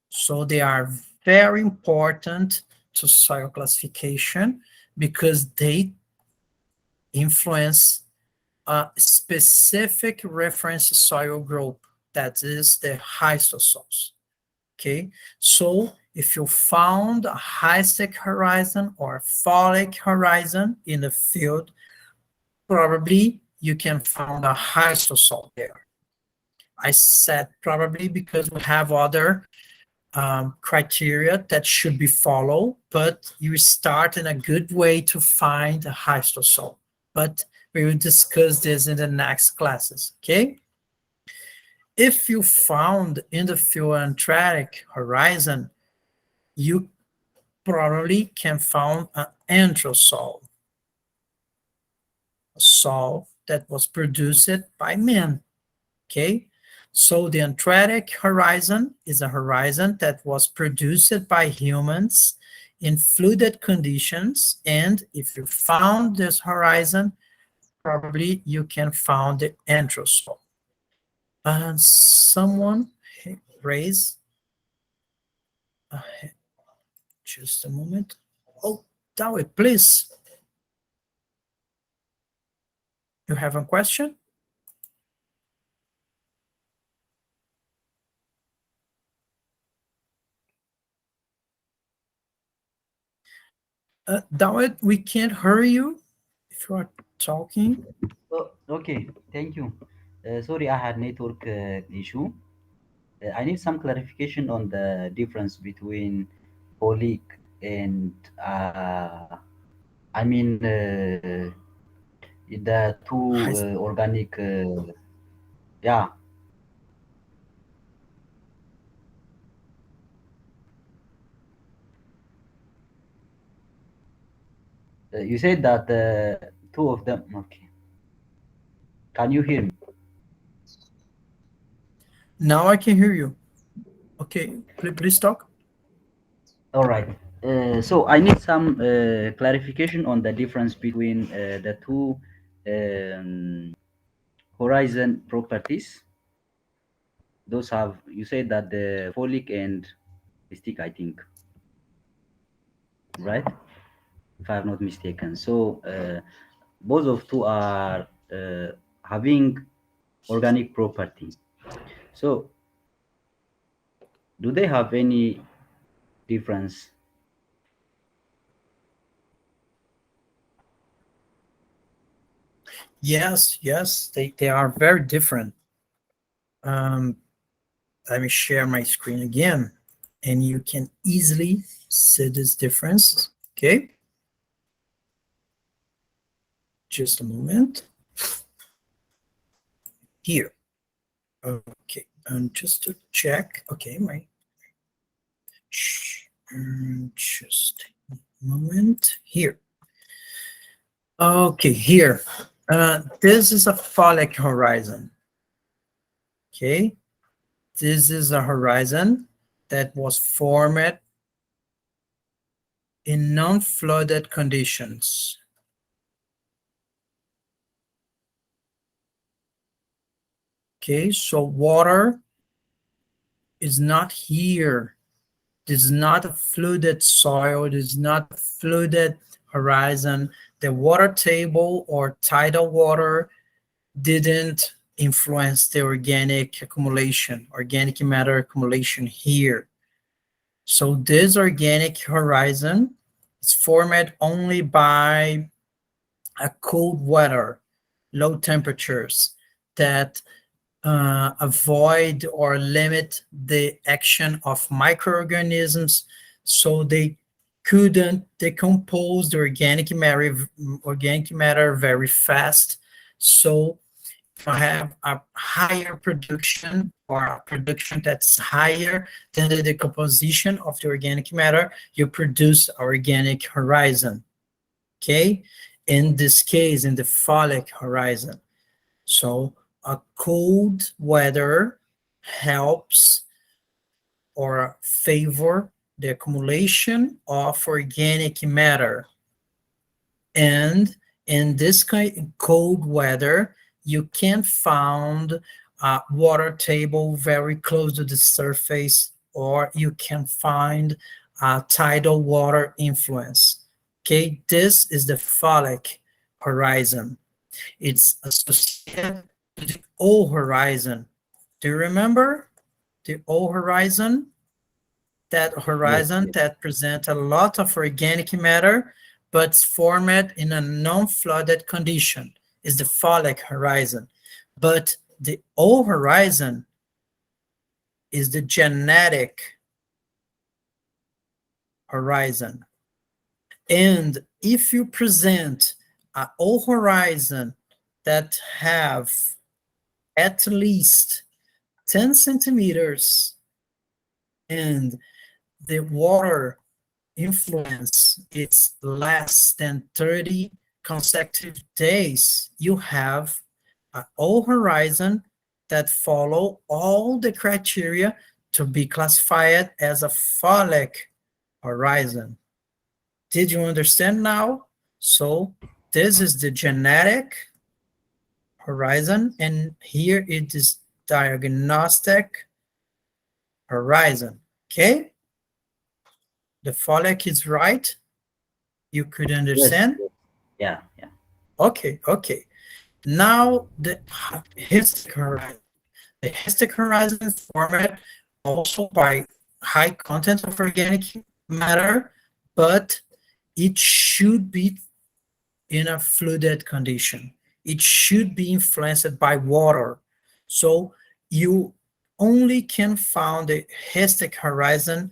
So they are very important to soil classification because they influence a specific reference soil group, that is the histosols. Okay, so if you found a high-stick horizon or a folic horizon in the field, probably you can find a histosol there. I said probably because we have other criteria that should be followed, but you start in a good way to find a histosol. But we will discuss this in the next classes, okay? If you found in the phytoanthratic horizon, you probably can find an anthrosol, a sol that was produced by men, okay? So the anthratic horizon is a horizon that was produced by humans in flooded conditions, and if you found this horizon, probably you can find the anthrosol. And someone raise, just a moment. Oh, Dawi, please. You have a question? Dawi, we can't hear you if you are talking. Oh, okay, thank you. Sorry, I had network issue. I need some clarification on the difference between folic and I mean the two organic. Yeah, you said that two of them. Okay, can you hear me? Now I can hear you. Okay, please talk. All right. So I need some clarification on the difference between the two um, horizon properties. Those have, you said that the folic and stick, I think, right? If I have not mistaken. So both of two are having organic property. So do they have any difference? Yes, they are very different. Um, Let me share my screen again, and you can easily see this difference, okay? Just a moment. Here. Okay, and just to check, okay, just a moment, here. Okay, here. This is a folic horizon, okay? This is a horizon that was formed in non-flooded conditions. Okay, so water is not here. This is not a flooded soil. This is not a flooded horizon. The water table or tidal water didn't influence the organic accumulation, organic matter accumulation here. So this organic horizon is formed only by a cold weather, low temperatures that avoid or limit the action of microorganisms, so they couldn't decompose the organic matter very fast. So you have a higher production, or a production that's higher than the decomposition of the organic matter, you produce organic horizon, okay? In this case, in the folic horizon. So a cold weather helps or favor the accumulation of organic matter. And in this kind of cold weather, you can find a water table very close to the surface, or you can find a tidal water influence. Okay, this is the folic horizon. It's associated to the O horizon. Do you remember the O horizon? That Yes, horizon yes. that presents a lot of organic matter, but formed in a non-flooded condition is the folic horizon. But the O horizon is the genetic horizon. And if you present a O horizon that have at least 10 centimeters and the water influence is less than 30 consecutive days, you have an O horizon that follow all the criteria to be classified as a folic horizon. Did you understand now? So this is the genetic horizon, and here it is diagnostic horizon. Okay? The folic is right? You could understand? Yes. Yeah. Okay, okay. Now the histic horizon. The histic horizon is formed also by high content of organic matter, but it should be in a fluid condition. It should be influenced by water. So you only can find the histic horizon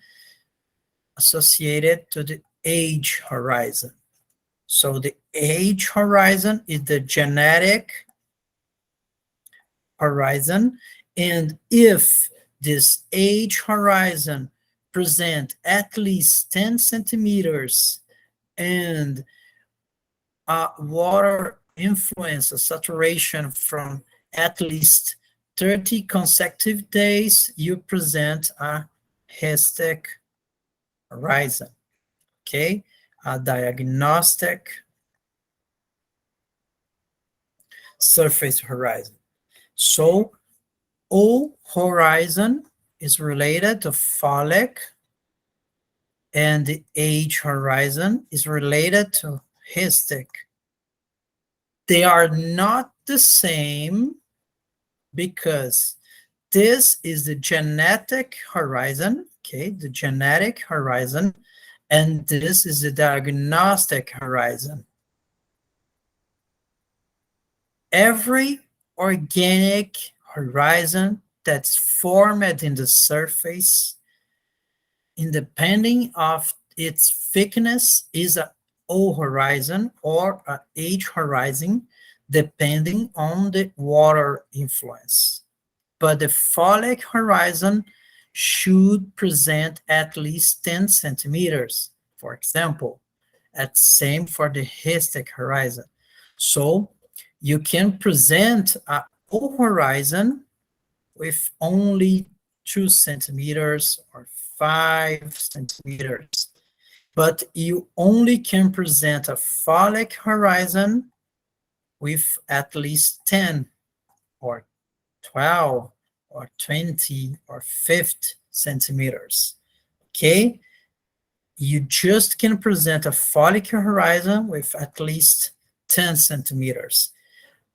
associated to the age horizon. So the age horizon is the genetic horizon, and if this age horizon present at least 10 centimeters and water influence, a saturation from at least 30 consecutive days, you present a histic horizon, okay? A diagnostic surface horizon. So O horizon is related to folic, and the age horizon is related to histic. They are not the same because this is the genetic horizon, okay, the genetic horizon, and this is the diagnostic horizon. Every organic horizon that's formed in the surface, independent of its thickness, is a O horizon or a H horizon, depending on the water influence. But the folic horizon should present at least 10 centimeters, for example. At same for the histic horizon. So you can present a O horizon with only 2 centimeters or 5 centimeters, but you only can present a folic horizon with at least 10 or 12 or 20 or 50 centimeters, okay? You just can present a folic horizon with at least 10 centimeters.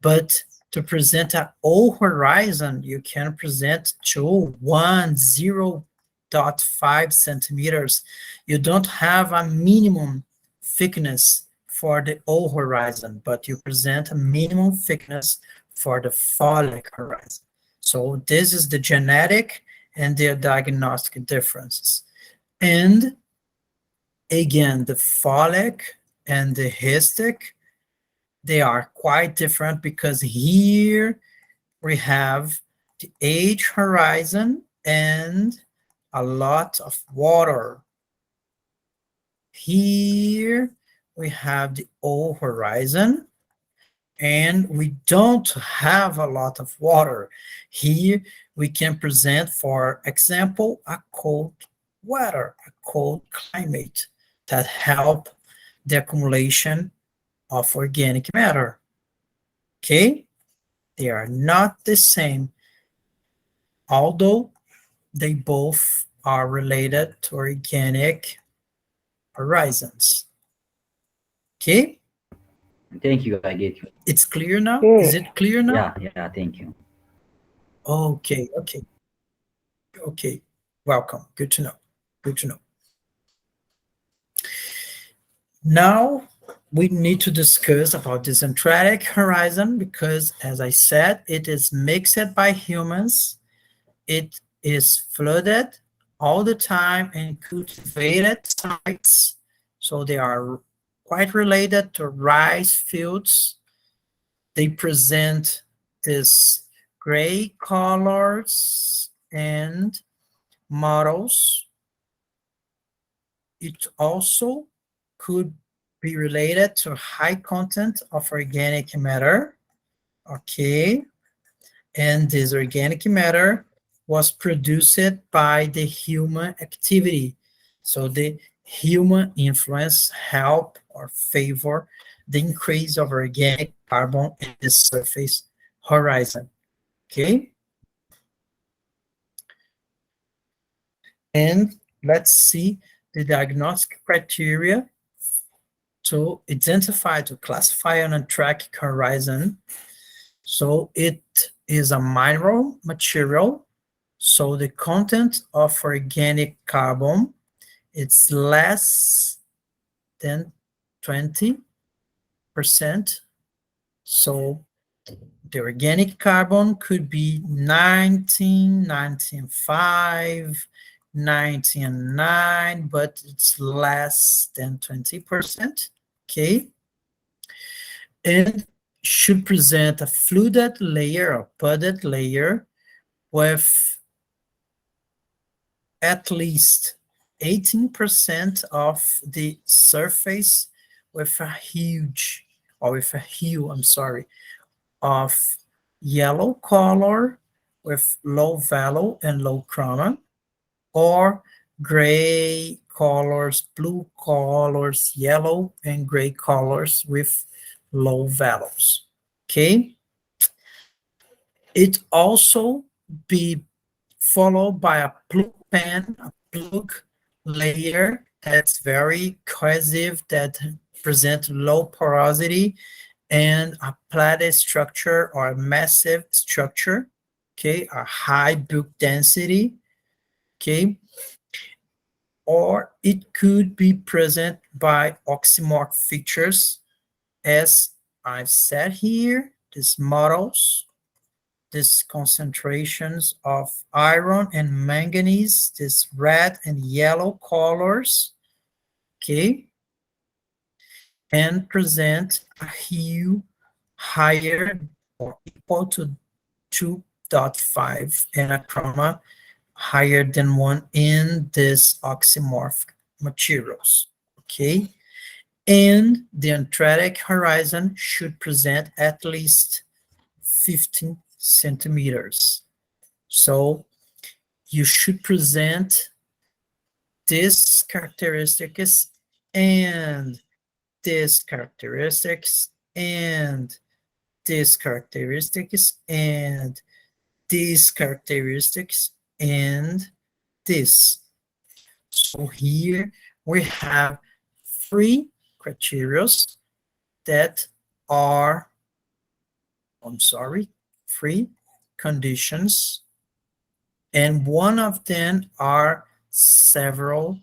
But to present an O horizon, you can present 2, 1, 0.5 centimeters. You don't have a minimum thickness for the O horizon, but you present a minimum thickness for the folic horizon. So this is the genetic and the diagnostic differences. And again, the folic and the histic, they are quite different because here we have the age horizon and a lot of water. Here we have the O horizon and we don't have a lot of water. Here we can present, for example, a cold weather, a cold climate that help the accumulation of organic matter. Okay? They are not the same, although they both are related to organic horizons. Okay? Thank you. I get you. It's clear now? Okay. Is it clear now? Yeah. Thank you. Okay. Okay. Welcome. Good to know. Good to know. Now we need to discuss about the centratic horizon because, as I said, it is mixed by humans. It is flooded all the time and cultivated sites. So they are quite related to rice fields. They present this gray colors and models. It also could be related to high content of organic matter. Okay. And this organic matter was produced by the human activity. So the human influence help or favor the increase of organic carbon in the surface horizon. Okay. And let's see the diagnostic criteria to identify, to classify an anthracic horizon. So it is a mineral material. So the content of organic carbon, it's less than 20%. So the organic carbon could be 19, 19.5, 19.9, but it's less than 20%. Okay. And should present a fluted layer or pudded layer with at least 18% of the surface with a huge, or with a hue, I'm sorry, of yellow color with low value and low chroma, or gray colors, blue colors, yellow and gray colors with low values. Okay. It also be followed by a plug pen, a plug layer that's very cohesive, that present low porosity, and a plated structure or a massive structure, okay, a high bulk density, okay, or it could be present by oxymorph features, as I've said here, these models, these concentrations of iron and manganese, these red and yellow colors, okay, and present a hue higher or equal to 2.5 and a chroma higher than 1 in this oxymorphic materials, okay? And the anthracic horizon should present at least 15 centimeters. So you should present these characteristics and these characteristics and these characteristics and these characteristics and this. So here we have 3 criteria that are, I'm sorry, 3 conditions, and one of them are several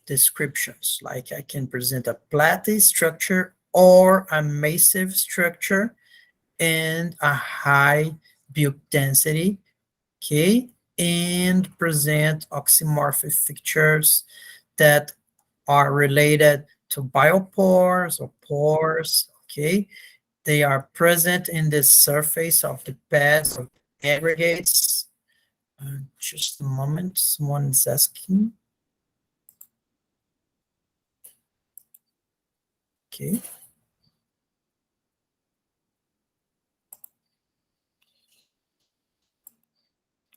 descriptions. Like I can present a platy structure or a massive structure and a high bulk density, okay, and present oxymorphic features that are related to biopores or pores, okay. They are present in the surface of the beds of aggregates. Just a moment, someone's asking. Okay.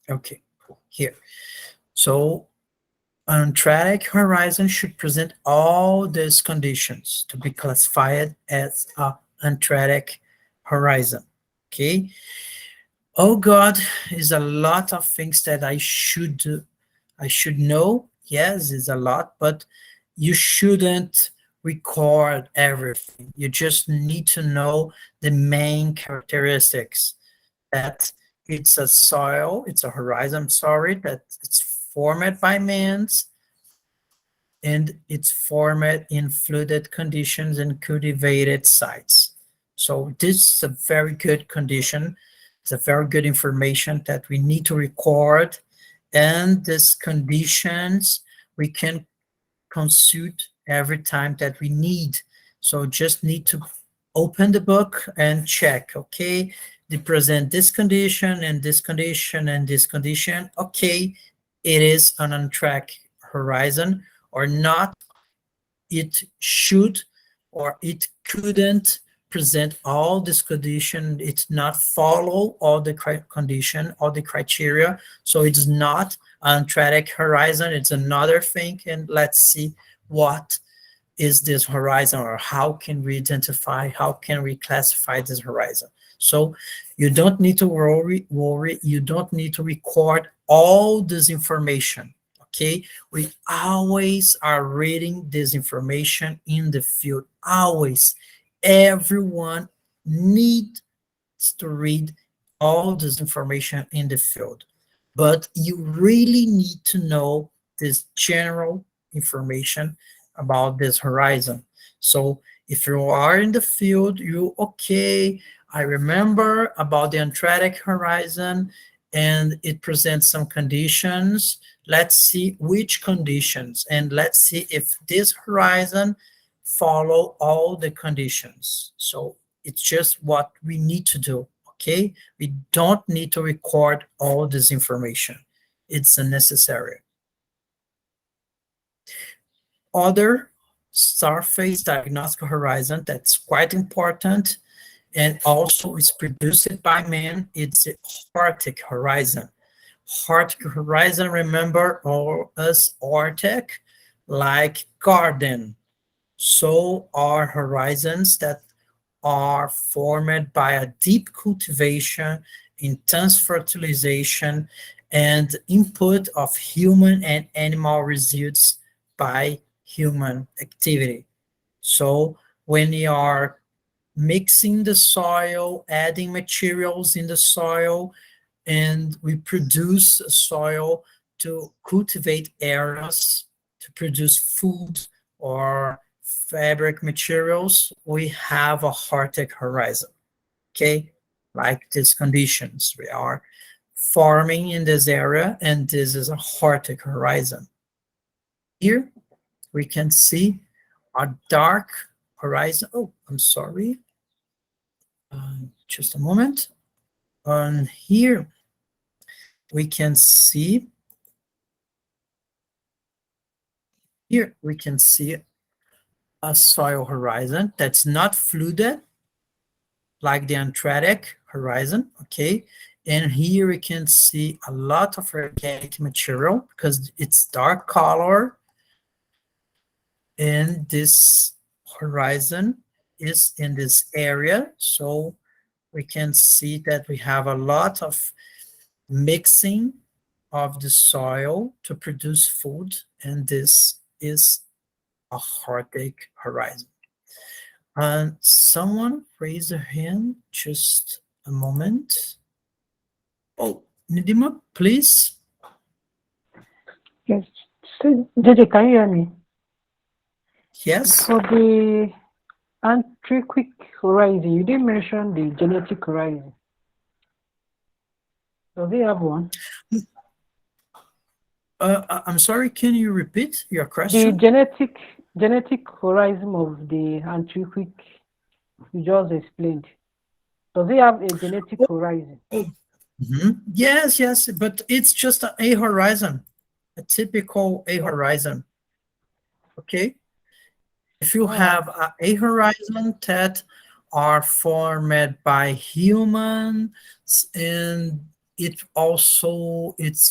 Okay, cool. Here. So anthracic horizon should present all these conditions to be classified as a anthracic horizon. Okay. Oh God, is a lot of things that I should know. Yes, it's a lot, but you shouldn't record everything. You just need to know the main characteristics. That it's a soil, it's a horizon, sorry, that it's formed by means, and it's formed in flooded conditions and cultivated sites. So this is a very good condition It's a very good information that we need to record, and these conditions we can consult every time that we need. So just need to open the book and check, okay, they present this condition and this condition and this condition. Okay, it is an on-track horizon or not. It should or it couldn't present all this condition. It's not follow all the condition, all the criteria. So it's not on-track horizon. It's another thing. And let's see what is this horizon, or how can we identify, how can we classify this horizon. So you don't need to worry, you don't need to record all this information, okay? We always are reading this information in the field, always. Everyone needs to read all this information in the field, but you really need to know this general information about this horizon. So if you are in the field, okay, I remember about the Antarctic horizon and it presents some conditions. Let's see which conditions, and let's see if this horizon follow all the conditions. So it's just what we need to do, okay? We don't need to record all this information. It's unnecessary. Other surface diagnostic horizon that's quite important and also is produced by man, it's the Arctic horizon. Arctic horizon, remember, or us Arctic, like garden. So are horizons that are formed by a deep cultivation, intense fertilization, and input of human and animal residues by human activity. So when you are mixing the soil, adding materials in the soil, and we produce a soil to cultivate areas, to produce food or fabric materials, we have a Arctic horizon, okay? Like these conditions, we are farming in this area, and this is a Arctic horizon. Here we can see a dark horizon. Oh, I'm sorry. Just a moment. On here, we can see, a soil horizon that's not flooded like the Antarctic horizon, okay? And here we can see a lot of organic material because it's dark color, and this horizon is in this area. So we can see that we have a lot of mixing of the soil to produce food, and this is a Arctic horizon. And someone raised their hand, just a moment. Oh, Nidima, please. Yes. So, JJ, can you hear me? Yes. For the anthropic horizon, you didn't mention the genetic horizon. Does it have one? I'm sorry, can you repeat your The question? genetic horizon of the anthropic you just explained. Does it have a genetic horizon? Yes, but it's just a horizon, a typical A horizon. Okay. If you have a horizon that are formed by humans, and it's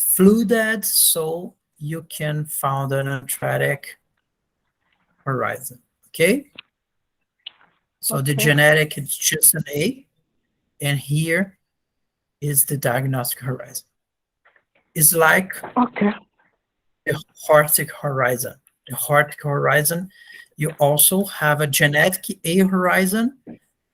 fluid, so you can found an Antarctic horizon. Okay. So the genetic is just an A, and here is the diagnostic horizon. It's like the Arctic horizon. The Arctic horizon, you also have a genetic A horizon,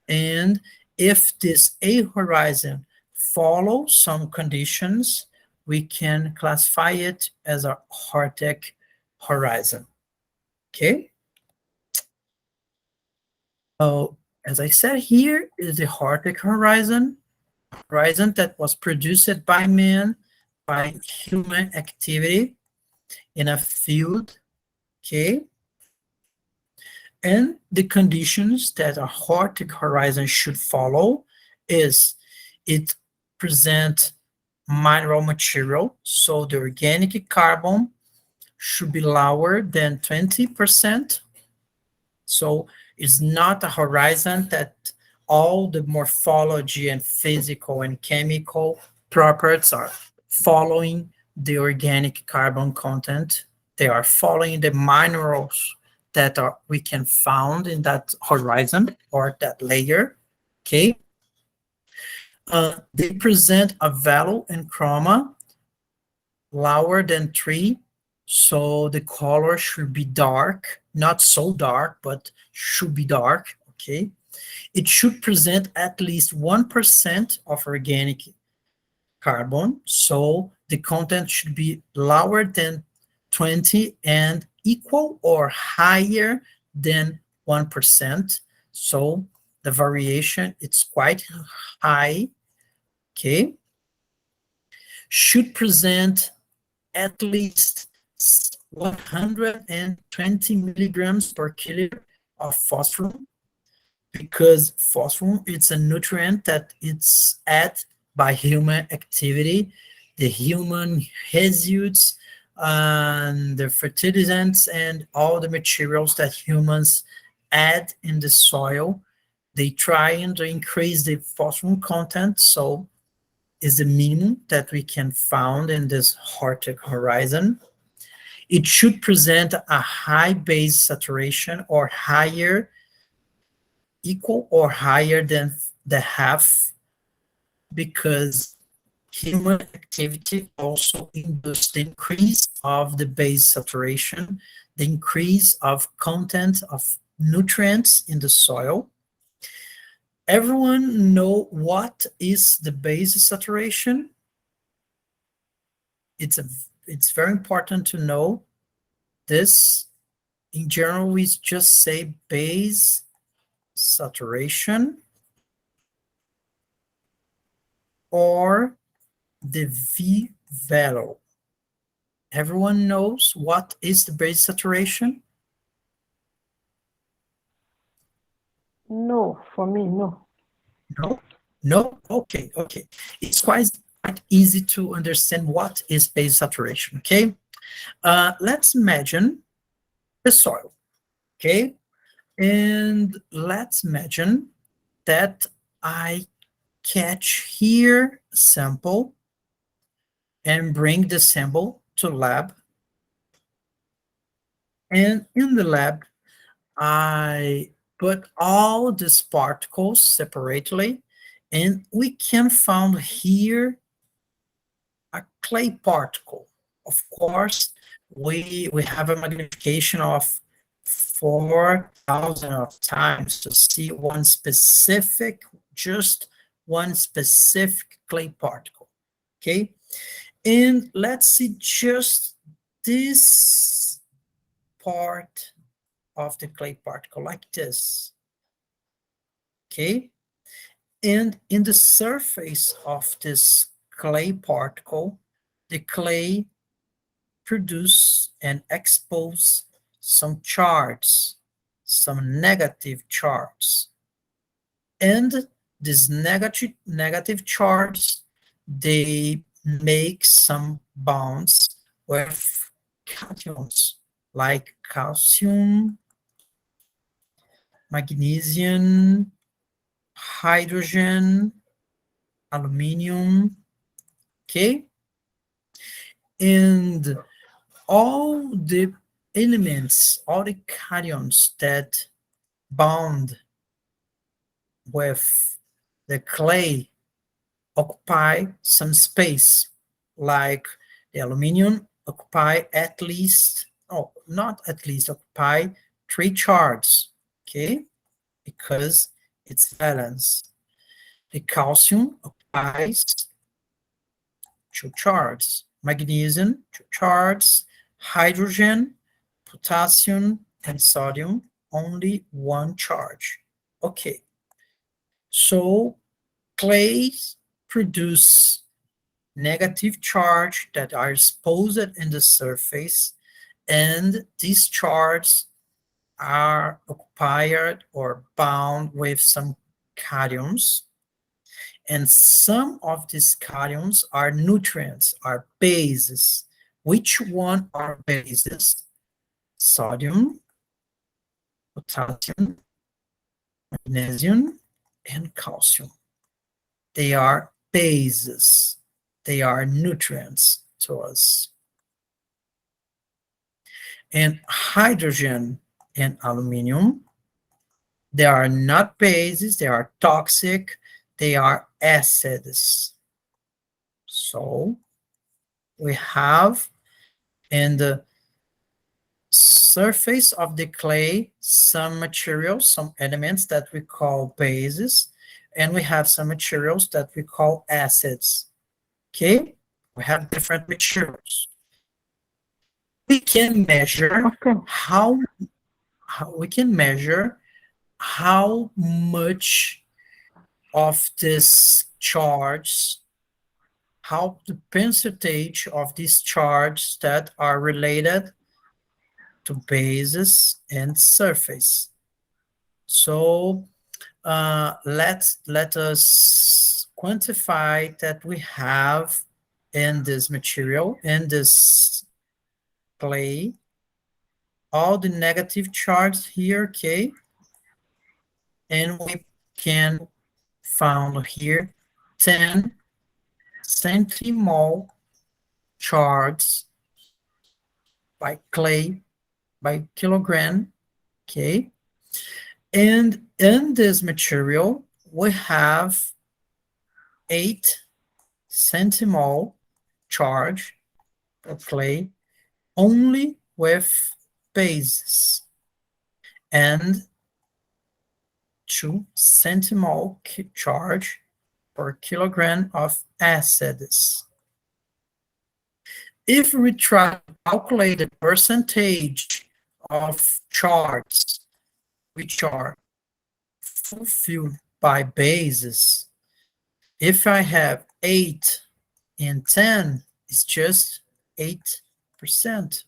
and if this A horizon follows some conditions, we can classify it as a Arctic horizon. Okay. So as I said, here is the Arctic horizon. horizon that was produced by man, by human activity in a field, okay? And the conditions that a Arctic horizon should follow is it present mineral material, so the organic carbon should be lower than 20%. So it's not a horizon that all the morphology and physical and chemical properties are following the organic carbon content. They are following the minerals that we can found in that horizon or that layer, okay? They present a value in chroma lower than 3, so the color should be dark, not so dark, but should be dark, okay? It should present at least 1% of organic carbon, so the content should be lower than 20 and equal or higher than 1%. So the variation, it's quite high, okay? Should present at least 120 milligrams per kilogram of phosphorus, because phosphorus it's a nutrient that it's added by human activity, the human residues and the fertilizants and all the materials that humans add in the soil. They try and increase the phosphorus content, so is the minimum that we can find in this Arctic horizon. It should present a high base saturation or higher, equal or higher than the half, because human activity also induces the increase of the base saturation, the increase of content of nutrients in the soil. Everyone know what is the base saturation? It's very important to know this. In general, we just say base saturation or the V value. Everyone knows what is the base saturation? No, for me, no. No? No? Okay, okay. It's quite easy to understand what is base saturation, okay? Let's imagine the soil, okay? And let's imagine that I catch here a sample and bring the sample to lab. And in the lab, I put all these particles separately, and we can find here a clay particle. Of course, we have a magnification of 4,000 of times to see one specific, just one specific clay particle, okay? And let's see just this part of the clay particle like this, okay? And in the surface of this clay particle, the clay produce and expose some charges, some negative charges. And these negative charges, they make some bonds with cations, like calcium, magnesium, hydrogen, aluminum, okay? And all the elements, all the cations that bond with the clay occupy some space, like the aluminum occupy at least, oh, not at least, occupy 3 charges, okay? Because it's balanced. The calcium occupies 2 charges, magnesium 2 charges, hydrogen, potassium, and sodium only 1 charge. Okay, so clays produce negative charge that are exposed in the surface, and these charges are occupied or bound with some cations, and some of these cations are nutrients, are bases. Which one are bases? Sodium, potassium, magnesium, and calcium. They are bases. They are nutrients to us. And hydrogen and aluminum, they are not bases, they are toxic, they are acids. So we have in the surface of the clay some materials, some elements that we call bases, and we have some materials that we call acids. Okay, we have different materials. We can measure Okay. how we can measure how much of this charge, how the percentage of these charges that are related to bases and surface. So let us quantify that we have in this material, in this clay, all the negative charge here, okay? And we can found here 10 centimole charge by clay by kilogram, okay? And in this material, we have 8 centimole charge of clay only with bases, and 2 centimole charge per kilogram of acids. If we try to calculate the percentage of charges which are fulfilled by bases, if I have 8 and 10, it's just 8%.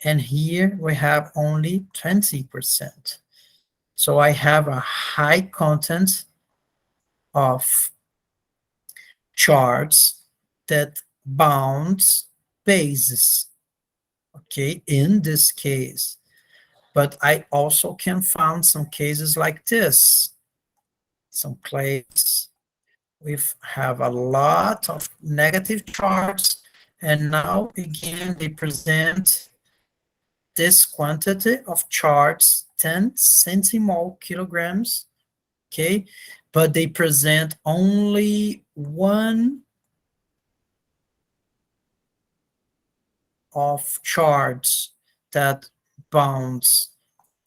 And here we have only 20%. So I have a high content of charges that bounds bases, okay, in this case. But I also can find some cases like this. Some clays, we have a lot of negative charges, and now again they present this quantity of charge, 10 centimole kilograms, okay, but they present only one of charge that bounds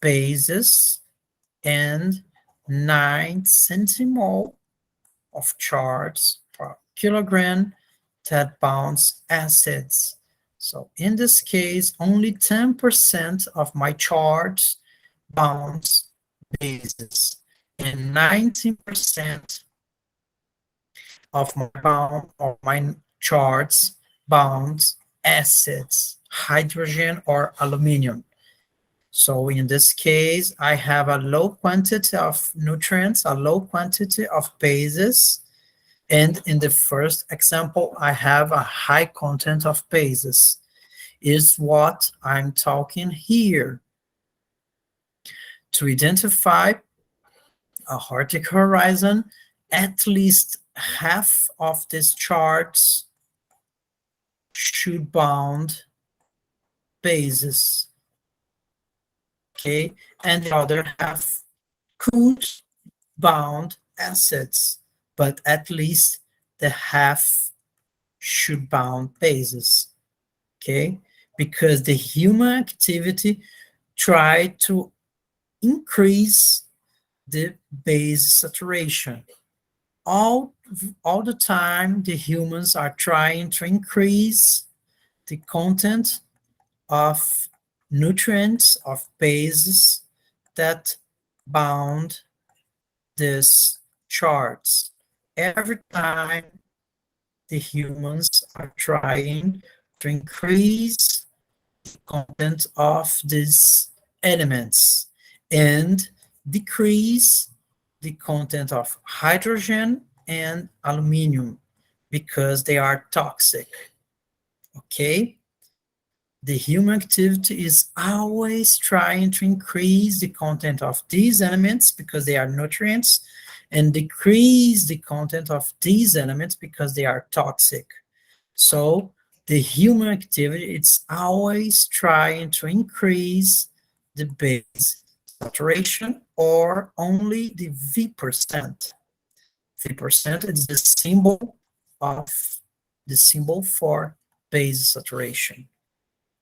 bases, and 9 centimole of charge per kilogram that bounds acids. So in this case, only 10% of my charge bounds bases, and 90% of my charge bounds acids, hydrogen or aluminum. So in this case, I have a low quantity of nutrients, a low quantity of bases, and in the first example, I have a high content of bases, is what I'm talking here. To identify a Arctic horizon, at least half of these charts should bound bases, okay, and the other half could bound acids, but at least the half should bound bases, okay, because the human activity try to increase the base saturation. All the time, the humans are trying to increase the content of nutrients, of bases that bound these charts. every time the humans are trying to increase the content of these elements and decrease the content of hydrogen and aluminum because they are toxic. Okay? The human activity is always trying to increase the content of these elements because they are nutrients and decrease the content of these elements because they are toxic. So the human activity, it's always trying to increase the base saturation or only the V%. V% is the symbol for base saturation.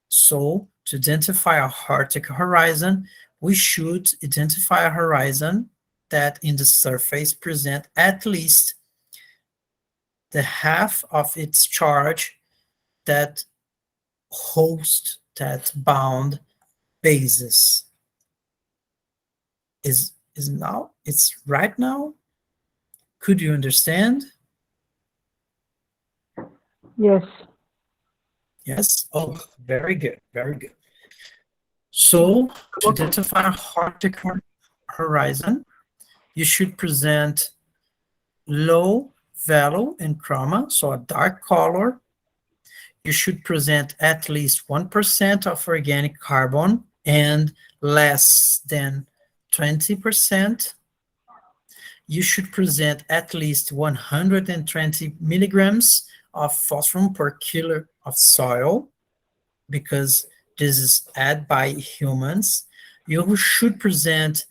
So to identify a Arctic horizon, we should identify a horizon that in the surface present at least the half of its charge that host, that bound bases. Is now, it's right now? Could you understand? Yes. Yes? Oh, very good, very good. So to identify a Arctic horizon, you should present low value in chroma, so a dark color. You should present at least 1% of organic carbon and less than 20%. You should present at least 120 milligrams of phosphorus per kilo of soil, because this is added by humans. You should present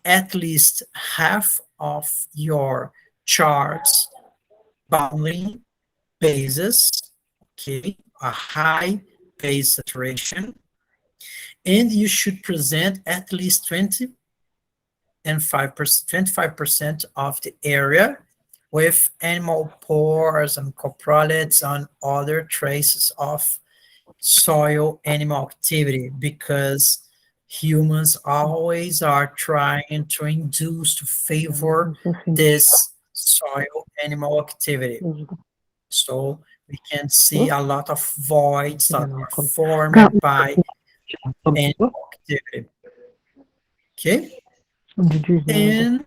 at least half of your charts bounding bases, okay, a high base saturation, and you should present at least 25% of the area with animal pores and coprolites and other traces of soil animal activity, because humans always are trying to induce to favor this soil animal activity. So we can see a lot of voids that are formed by animal activity. Okay? And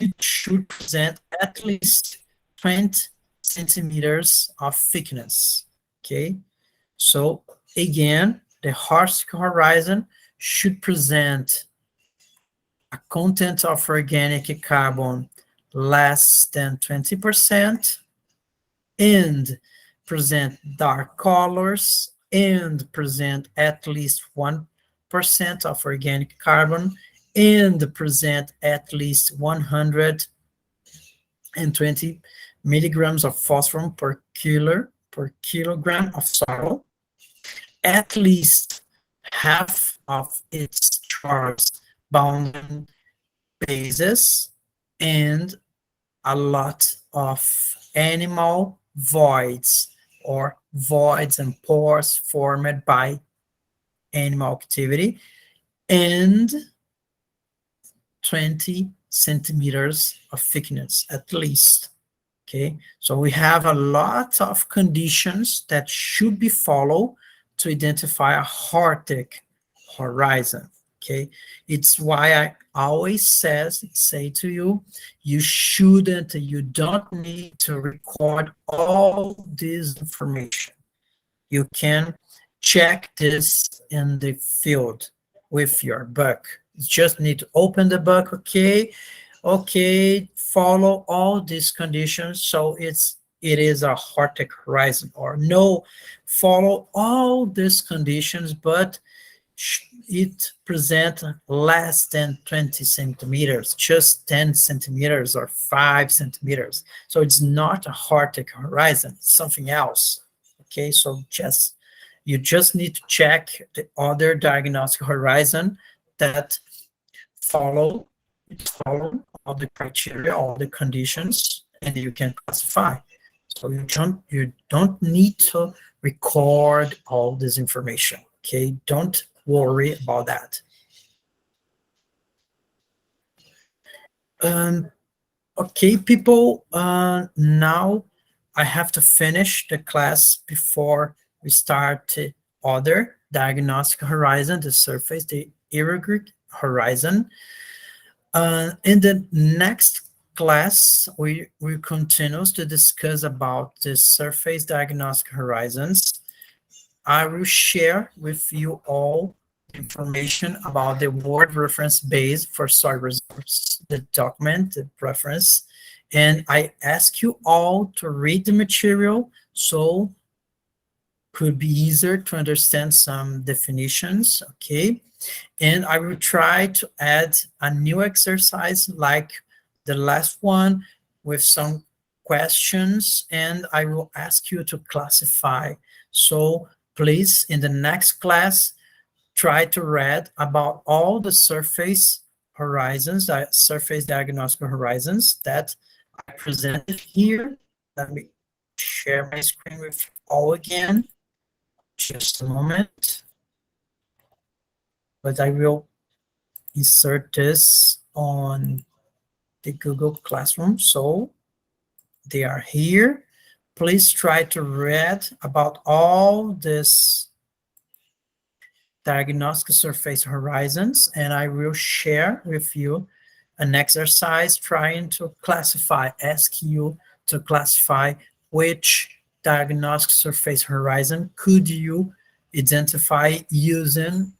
it should present at least 20 centimeters of thickness. Okay? So again, the Arctic horizon should present a content of organic carbon less than 20% and present dark colors and present at least 1% of organic carbon and present at least 120 milligrams of phosphorus per kilogram of soil. At least half of its charge bounding bases and a lot of animal voids or voids and pores formed by animal activity, and 20 centimeters of thickness at least. Okay, so we have a lot of conditions that should be followed to identify a Arctic horizon. Okay, it's why I always say to you, you don't need to record all this information. You can check this in the field with your book. You just need to open the book, okay, follow all these conditions, so it is a Arctic horizon, or no, follow all these conditions, but it present less than 20 centimeters, just 10 centimeters or 5 centimeters. So it's not a Arctic horizon, it's something else. Okay, so you just need to check the other diagnostic horizon that follow all the criteria, all the conditions, and you can classify. So you don't need to record all this information. Okay, don't worry about that. Okay, people, now I have to finish the class before we start the other diagnostic horizon, the surface, the irregular horizon. In the next class, we will continue to discuss about the surface diagnostic horizons. I will share with you all information about the word reference base for soil resource, the document, the reference, and I ask you all to read the material so could be easier to understand some definitions, okay? And I will try to add a new exercise like the last one with some questions, and I will ask you to classify. So please, in the next class, try to read about all the surface horizons, the surface diagnostic horizons that I presented here. Let me share my screen with you all again. Just a moment. But I will insert this on the Google Classroom. So they are here. Please try to read about all this diagnostic surface horizons, and I will share with you an exercise trying to classify, ask you to classify which diagnostic surface horizon could you identify using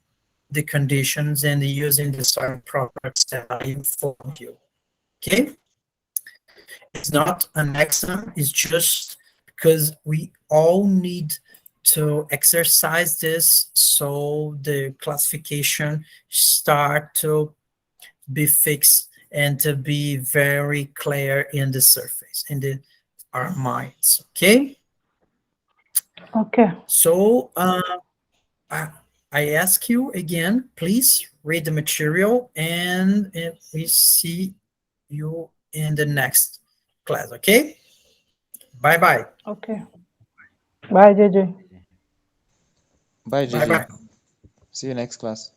the conditions and using the soil properties that I informed you. Okay? It's not an exam, it's just because we all need to exercise this so the classification start to be fixed and to be very clear in the surface, in our minds, okay? Okay. So I ask you again, please read the material and we see you in the next class, okay? Bye-bye. Okay. Bye, JJ. Bye, Bye-bye. Gigi. See you next class.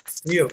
See you.